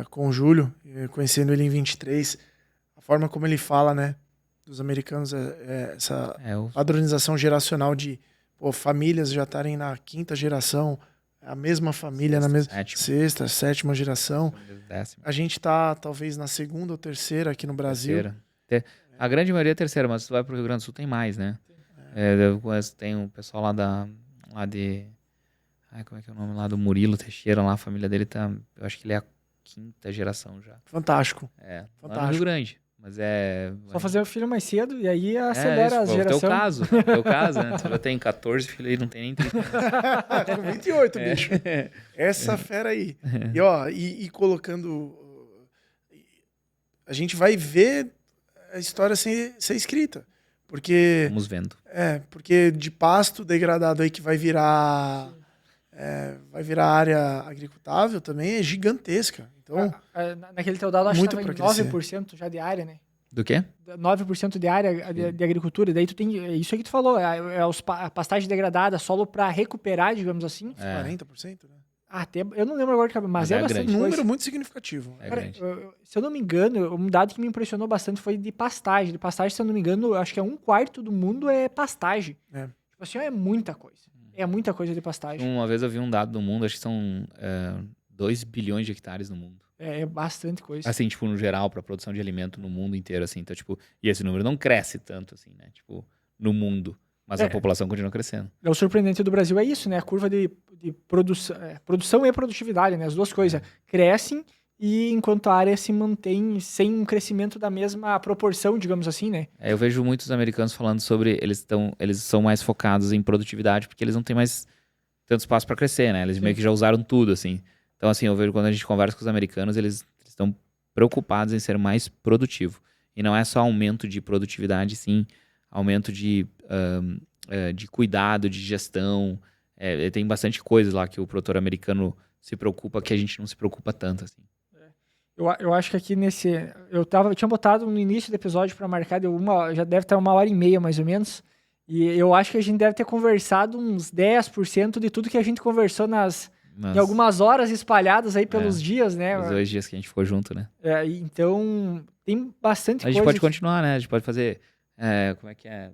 com o Júlio, conhecendo ele em 23, a forma como ele fala, né, dos americanos, essa padronização geracional de famílias já estarem na 5ª geração a mesma família, na mesma sétima. sexta, sétima geração. Décima. A gente tá, talvez, na segunda ou terceira aqui no Brasil. Terceira. A grande maioria é terceira, mas se tu vai pro Rio Grande do Sul tem mais, né? Eu conheço, tem um pessoal lá de... Ai, como é que é o nome lá? Do Murilo Teixeira, lá, a família dele tá... Eu acho que ele é a 5ª geração já. Fantástico. Lá Fantástico. no Rio Grande. Mas é... Só fazer o filho mais cedo e aí acelera as gerações. É o teu caso, né? Tu já tem 14 filhos aí, não tem nem 30. Tô com 28, bicho. Essa fera aí. E, ó, e colocando... A gente vai ver a história ser escrita. Porque... Vamos vendo. Porque de pasto degradado aí que vai virar área agricultável também é gigantesca. Então, naquele teu dado, acho que muito estava em pra crescer. 9% já de área, né? Do quê? 9% de área de agricultura. E daí tu tem isso aí que tu falou, a pastagem degradada, solo para recuperar, digamos assim. 40%, né? Até, eu não lembro agora de cabeça, mas é bastante grande. Um coisa. número muito significativo. É Cara, grande. se eu não me engano, um dado que me impressionou bastante foi de pastagem. De pastagem, se eu não me engano, acho que é 1/4 do mundo é pastagem. É. Tipo assim, é muita coisa. É muita coisa de pastagem. Uma vez eu vi um dado do mundo, acho que são 2 bilhões de hectares no mundo. É bastante coisa. Assim, tipo, no geral, pra produção de alimento no mundo inteiro, assim. Então, tipo, e esse número não cresce tanto, assim, né? Tipo, no mundo. Mas a população continua crescendo. O surpreendente do Brasil é isso, né? A curva de produção e produtividade, né? As duas coisas crescem e enquanto a área se mantém sem um crescimento da mesma proporção, digamos assim, né? Eu vejo muitos americanos falando sobre... Eles são mais focados em produtividade porque eles não têm mais tanto espaço pra crescer, né? Eles meio que já usaram tudo, assim. Então, assim, eu vejo quando a gente conversa com os americanos, eles estão preocupados em ser mais produtivo. E não é só aumento de produtividade, sim aumento de cuidado, de gestão. Tem bastante coisa lá que o produtor americano se preocupa que a gente não se preocupa tanto, assim. Eu acho que aqui nesse... Eu tinha botado no início do episódio para marcar, já deve estar 1h30 mais ou menos. E eu acho que a gente deve ter conversado uns 10% de tudo que a gente conversou em algumas horas espalhadas aí pelos dias, né? Os 2 dias que a gente ficou junto, né? Então, tem bastante coisa. A gente pode continuar, né? A gente pode fazer... como é que é?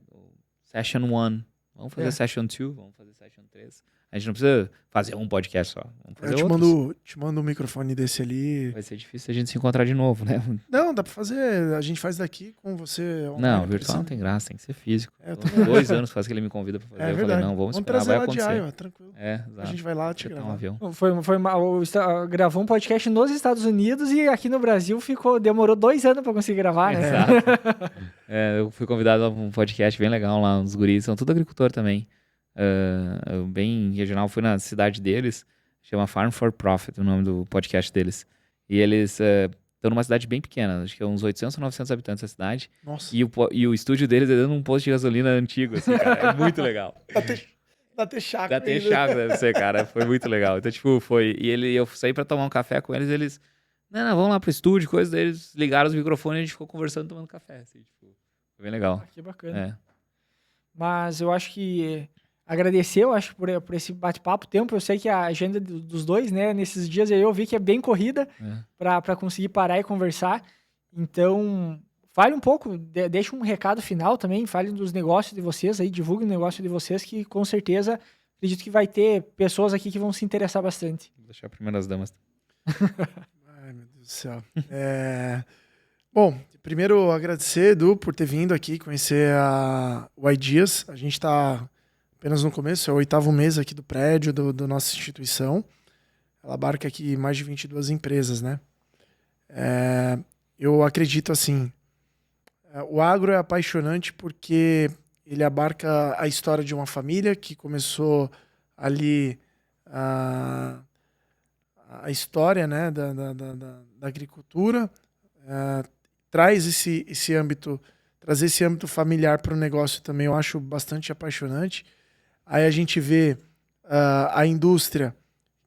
Session 1. Vamos fazer Session 2, vamos fazer Session 3. A gente não precisa fazer um podcast só. Vamos fazer eu te mando um microfone desse ali. Vai ser difícil a gente se encontrar de novo, né? Não, dá pra fazer. A gente faz daqui com você. Não, virtual não tem graça, tem que ser físico. 2 anos faz que ele me convida pra fazer. Eu verdade. falei, não, vamos esperar, trazer vai lá acontecer. de Iowa, tranquilo. Exato. A gente vai lá te gravar. Um avião. Gravou um podcast nos Estados Unidos e aqui no Brasil demorou 2 anos pra conseguir gravar, né? Exato. Eu fui convidado a um podcast bem legal lá, uns guris, são tudo agricultor também. Bem regional, fui na cidade deles, chama Farm for Profit, o nome do podcast deles. E eles estão numa cidade bem pequena, acho que é uns 800 ou 900 habitantes a cidade. Nossa. E o estúdio deles é dentro de um posto de gasolina antigo, assim, cara. É muito legal. Dá até chácara. Dá até chácara, deve ser, cara. Foi muito legal. Então, tipo, eu saí pra tomar um café com eles, não, vamos lá pro estúdio, coisa deles, ligaram os microfones e a gente ficou conversando, tomando café, assim, tipo, foi bem legal. Que bacana. Mas eu acho que agradecer, por esse bate-papo, tempo. Eu sei que a agenda dos dois, né, nesses dias aí eu vi que é bem corrida para conseguir parar e conversar. Então, fale um pouco, deixe um recado final também, fale dos negócios de vocês aí, divulgue o negócio de vocês, que com certeza acredito que vai ter pessoas aqui que vão se interessar bastante. Vou deixar primeiro as damas. Ai, meu Deus do céu. Bom, primeiro agradecer, Edu, por ter vindo aqui conhecer o Ideas. A gente está apenas no começo, é o 8º mês aqui do prédio, da nossa instituição. Ela abarca aqui mais de 22 empresas, né? Eu acredito assim, o agro é apaixonante porque ele abarca a história de uma família que começou ali a história, né, da agricultura, trazer esse âmbito familiar para o negócio também eu acho bastante apaixonante. Aí a gente vê a indústria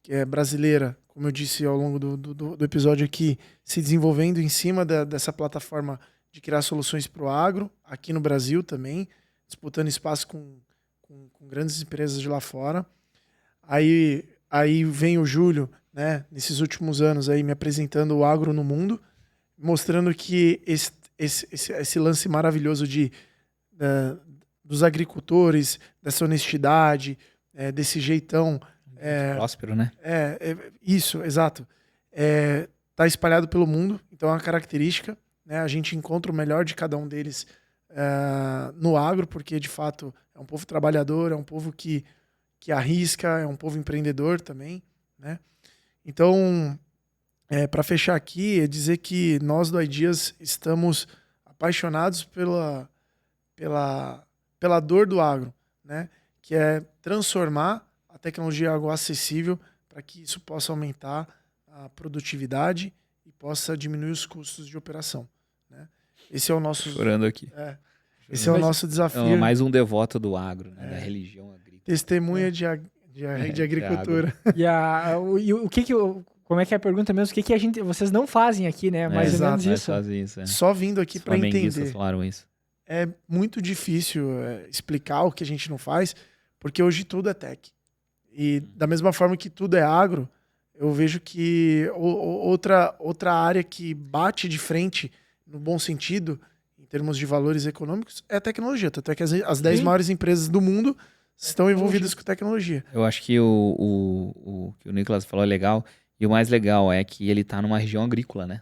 que é brasileira, como eu disse ao longo do episódio aqui, se desenvolvendo em cima dessa plataforma de criar soluções para o agro, aqui no Brasil também, disputando espaço com grandes empresas de lá fora. Aí vem o Júlio, né, nesses últimos anos aí me apresentando o agro no mundo, mostrando que esse lance maravilhoso dos agricultores, dessa honestidade, desse jeitão Próspero, né? Isso, exato. Tá espalhado pelo mundo, então é uma característica, né? A gente encontra o melhor de cada um deles no agro, porque de fato é um povo trabalhador, é um povo que arrisca, é um povo empreendedor também, né? Então, para fechar aqui, é dizer que nós do Ideas estamos apaixonados pela dor do agro, né? Que é transformar a tecnologia agro acessível para que isso possa aumentar a produtividade e possa diminuir os custos de operação, né? Esse é o nosso... Chorando aqui. Esse é o nosso desafio. Então, mais um devoto do agro, né? Da religião agrícola. Testemunha de agricultura. Como é que é a pergunta mesmo? O que vocês não fazem aqui, né? Mais ou menos isso. Fazem isso, Só vindo aqui para entender. Falaram isso. É muito difícil explicar o que a gente não faz, porque hoje tudo é tech. E da mesma forma que tudo é agro, eu vejo que outra área que bate de frente, no bom sentido, em termos de valores econômicos, é a tecnologia. Tanto é que as 10 maiores empresas do mundo estão envolvidas com tecnologia. Eu acho que o que o Nicolas falou é legal. E o mais legal é que ele está numa região agrícola, né?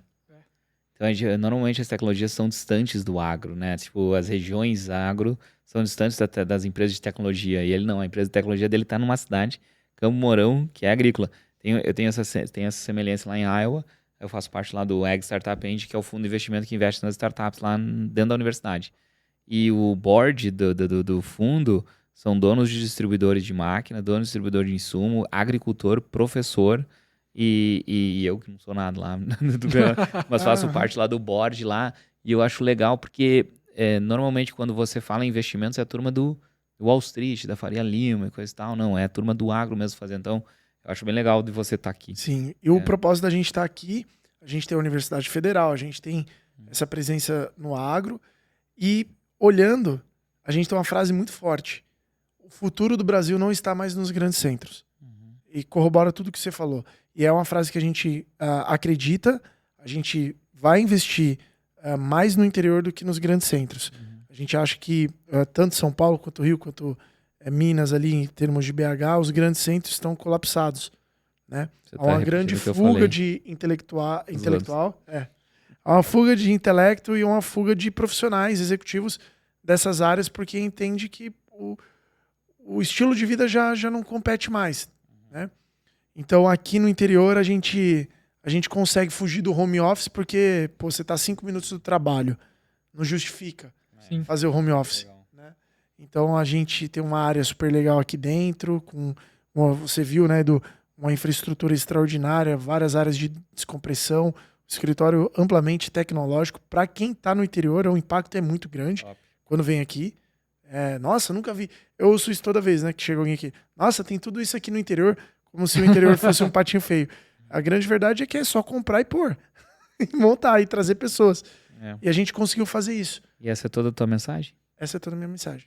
Então, normalmente as tecnologias são distantes do agro, né? Tipo, as regiões agro são distantes das empresas de tecnologia. E ele não, a empresa de tecnologia dele está numa cidade, Campo Mourão, que é agrícola. Eu tenho essa semelhança lá em Iowa. Eu faço parte lá do Ag Startup Engine, que é o fundo de investimento que investe nas startups lá dentro da universidade. E o board do fundo são donos de distribuidores de máquina, donos de distribuidor de insumo, agricultor, professor e eu que não sou nada lá, mas faço parte lá do board lá. E eu acho legal porque normalmente quando você fala em investimentos é a turma do Wall Street, da Faria Lima e coisa e tal. Não, é a turma do agro mesmo fazendo. Então, eu acho bem legal de você estar aqui. Sim, e o propósito da gente estar aqui, a gente tem a Universidade Federal, a gente tem essa presença no agro e olhando, a gente tem uma frase muito forte. O futuro do Brasil não está mais nos grandes centros. E corrobora tudo que você falou. E é uma frase que a gente acredita, a gente vai investir mais no interior do que nos grandes centros. A gente acha que tanto São Paulo, quanto Rio, quanto Minas ali, em termos de BH, os grandes centros estão colapsados, né? Há uma grande fuga de intelectual. Há uma fuga de intelecto e uma fuga de profissionais executivos dessas áreas, porque entende que o estilo de vida já não compete mais, né? Então, aqui no interior, a gente consegue fugir do home office porque você está 5 minutos do trabalho. Não justifica fazer o home office. Né? Então, a gente tem uma área super legal aqui dentro, você viu, né, uma infraestrutura extraordinária, várias áreas de descompressão, escritório amplamente tecnológico. Para quem está no interior, o impacto é muito grande quando vem aqui. Nossa, nunca vi. Eu ouço isso toda vez, né, que chega alguém aqui. Nossa, tem tudo isso aqui no interior, como se o interior fosse um patinho feio. A grande verdade é que é só comprar e pôr. E montar e trazer pessoas. E a gente conseguiu fazer isso. E essa é toda a tua mensagem? Essa é toda a minha mensagem.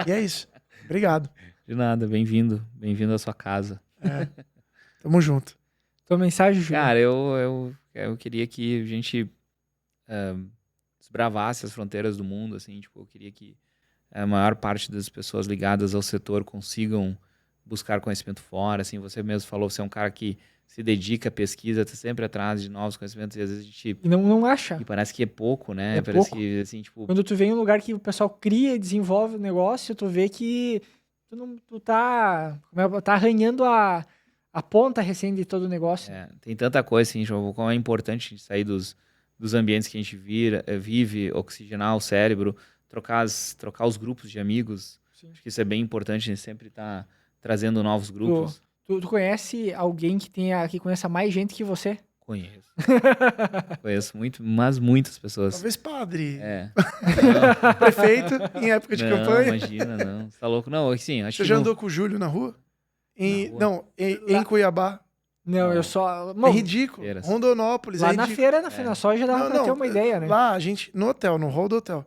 E é isso. Obrigado. De nada, bem-vindo. Bem-vindo à sua casa. Tamo junto. Tua mensagem, Júlio? Cara, eu queria que a gente desbravasse as fronteiras do mundo, assim, tipo, eu queria que a maior parte das pessoas ligadas ao setor consigam buscar conhecimento fora, assim, você mesmo falou, você é um cara que se dedica à pesquisa, tá sempre atrás de novos conhecimentos e às vezes a gente... E não acha. E parece que é pouco, né? É parece pouco. Que, assim, tipo... Quando tu vem em um lugar que o pessoal cria e desenvolve o negócio, tu vê que tu tá arranhando a ponta recém de todo o negócio. Tem tanta coisa, assim, como é importante a gente sair dos ambientes que a gente vive, oxigenar o cérebro, trocar os grupos de amigos. Sim. Acho que isso é bem importante, a gente sempre tá trazendo novos grupos. Tu conhece alguém que conheça mais gente que você? Conheço. Conheço muitas pessoas. Talvez padre. Prefeito em época de campanha. Imagina, não. Você tá louco? Não, assim, acho Você que já andou com o Júlio na rua? Em Cuiabá. Não, eu só... É ridículo. Rondonópolis, lá na feira, na Fenasoja, dava pra ter uma ideia, né? Lá, a gente, no hotel, no hall do hotel,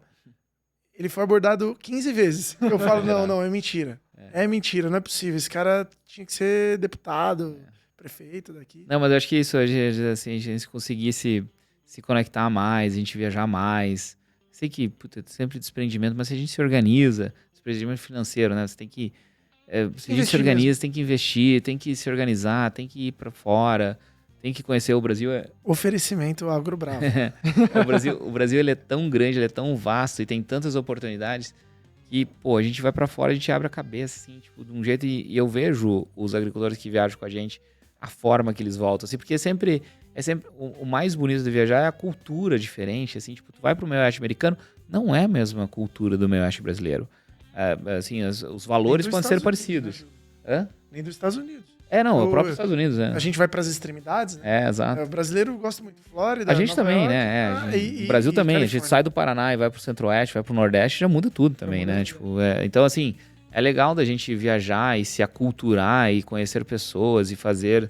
ele foi abordado 15 vezes. Eu falo, não, é mentira. É mentira, não é possível. Esse cara tinha que ser deputado, prefeito daqui. Não, mas eu acho que isso, assim, a gente conseguisse se conectar mais, a gente viajar mais. Sei que, sempre desprendimento, mas se a gente se organiza, desprendimento financeiro, né? Você tem que se a gente se organiza, tem que investir, tem que se organizar, tem que ir para fora, tem que conhecer o Brasil. Oferecimento AgroBravo. O Brasil ele é tão grande, ele é tão vasto e tem tantas oportunidades que, pô, a gente vai para fora, a gente abre a cabeça, assim, tipo, de um jeito. E eu vejo os agricultores que viajam com a gente, a forma que eles voltam, assim, porque é sempre o mais bonito de viajar é a cultura diferente, assim, tipo, tu vai pro meio oeste americano, não é a mesma cultura do meio oeste brasileiro. Assim, os valores podem ser parecidos. Né? Nem dos Estados Unidos. Não, o próprio Estados Unidos, né? A gente vai para as extremidades, né? Exato. O brasileiro gosta muito de Flórida, a gente Nova também, York, né? O Brasil também. A gente sai do Paraná e vai pro Centro-Oeste, vai pro Nordeste, já muda tudo também, né? Tipo, então, assim, é legal da gente viajar e se aculturar e conhecer pessoas e fazer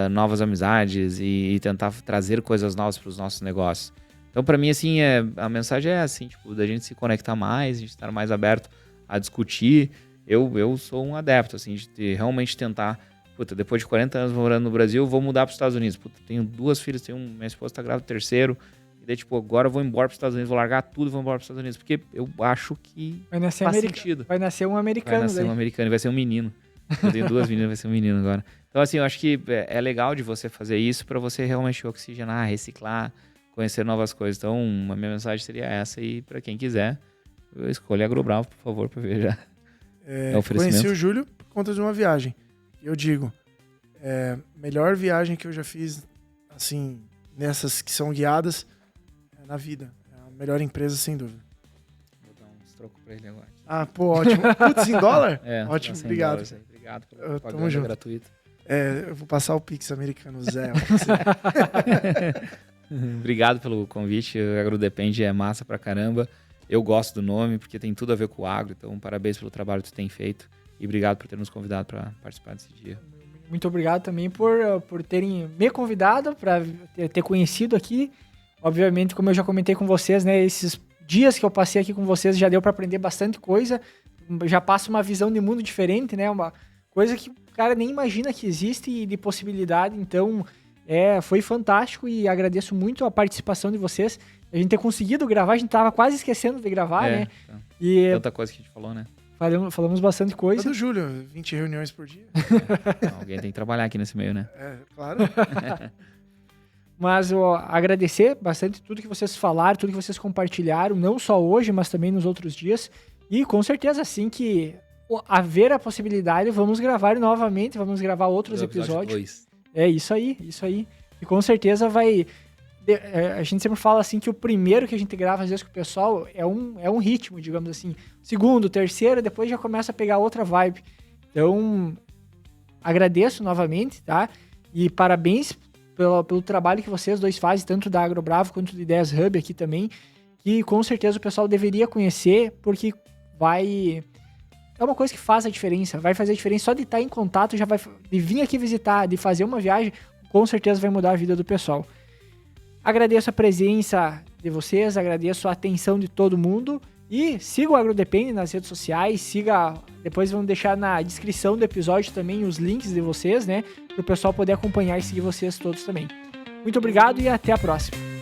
novas amizades e tentar trazer coisas novas para os nossos negócios. Então, para mim, assim, a mensagem é assim, tipo, da gente se conectar mais, a gente estar mais aberto a discutir. Eu sou um adepto, assim, de realmente tentar, depois de 40 anos morando no Brasil, vou mudar para os Estados Unidos. Tenho 2 filhas, minha esposa está grávida do 3º, e daí, tipo, agora eu vou embora para os Estados Unidos, vou largar tudo e vou embora para os Estados Unidos, porque eu acho que faz sentido. Vai nascer um americano. Vai nascer um americano e vai ser um menino. Eu tenho 2 meninas, vai ser um menino agora. Então, assim, eu acho que é legal de você fazer isso para você realmente oxigenar, reciclar, conhecer novas coisas. Então, a minha mensagem seria essa, e para quem quiser, escolha AgroBravo, por favor, para viajar. Conheci o Júlio por conta de uma viagem. Eu digo, melhor viagem que eu já fiz, assim, nessas que são guiadas, na vida. É a melhor empresa, sem dúvida. Vou dar uns trocos pra ele agora. Pô, ótimo. Putz, em dólar? Ótimo, obrigado. Obrigado pela Tamo junto. gratuita. Eu vou passar o Pix americano, Zé. Obrigado pelo convite. O AgroDepende é massa pra caramba. Eu gosto do nome, porque tem tudo a ver com o agro. Então, parabéns pelo trabalho que tu tem feito. E obrigado por ter nos convidado para participar desse dia. Muito obrigado também por terem me convidado, para ter conhecido aqui. Obviamente, como eu já comentei com vocês, né, esses dias que eu passei aqui com vocês já deu para aprender bastante coisa. Já passa uma visão de mundo diferente, né? Uma coisa que o cara nem imagina que existe e de possibilidade. Então, foi fantástico e agradeço muito a participação de vocês. A gente ter conseguido gravar, a gente tava quase esquecendo de gravar, né? E tanta coisa que a gente falou, né? Falamos bastante coisa. É do Júlio, 20 reuniões por dia. Alguém tem que trabalhar aqui nesse meio, né? Claro. Mas agradecer bastante tudo que vocês falaram, tudo que vocês compartilharam, não só hoje, mas também nos outros dias. E com certeza, assim que haver a possibilidade, vamos gravar novamente, vamos gravar outros episódios. Isso aí. E com certeza vai... A gente sempre fala assim que o primeiro que a gente grava às vezes com o pessoal é um ritmo, digamos assim. Segundo, terceiro, depois já começa a pegar outra vibe. Então, agradeço novamente, tá? E parabéns pelo trabalho que vocês dois fazem, tanto da AgroBravo quanto do Ideias Hub aqui também, que com certeza o pessoal deveria conhecer, porque é uma coisa que faz a diferença, vai fazer a diferença só de estar em contato, de vir aqui visitar, de fazer uma viagem, com certeza vai mudar a vida do pessoal. Agradeço a presença de vocês, agradeço a atenção de todo mundo e siga o AgroDepende nas redes sociais, depois vamos deixar na descrição do episódio também os links de vocês, né, para o pessoal poder acompanhar e seguir vocês todos também. Muito obrigado e até a próxima.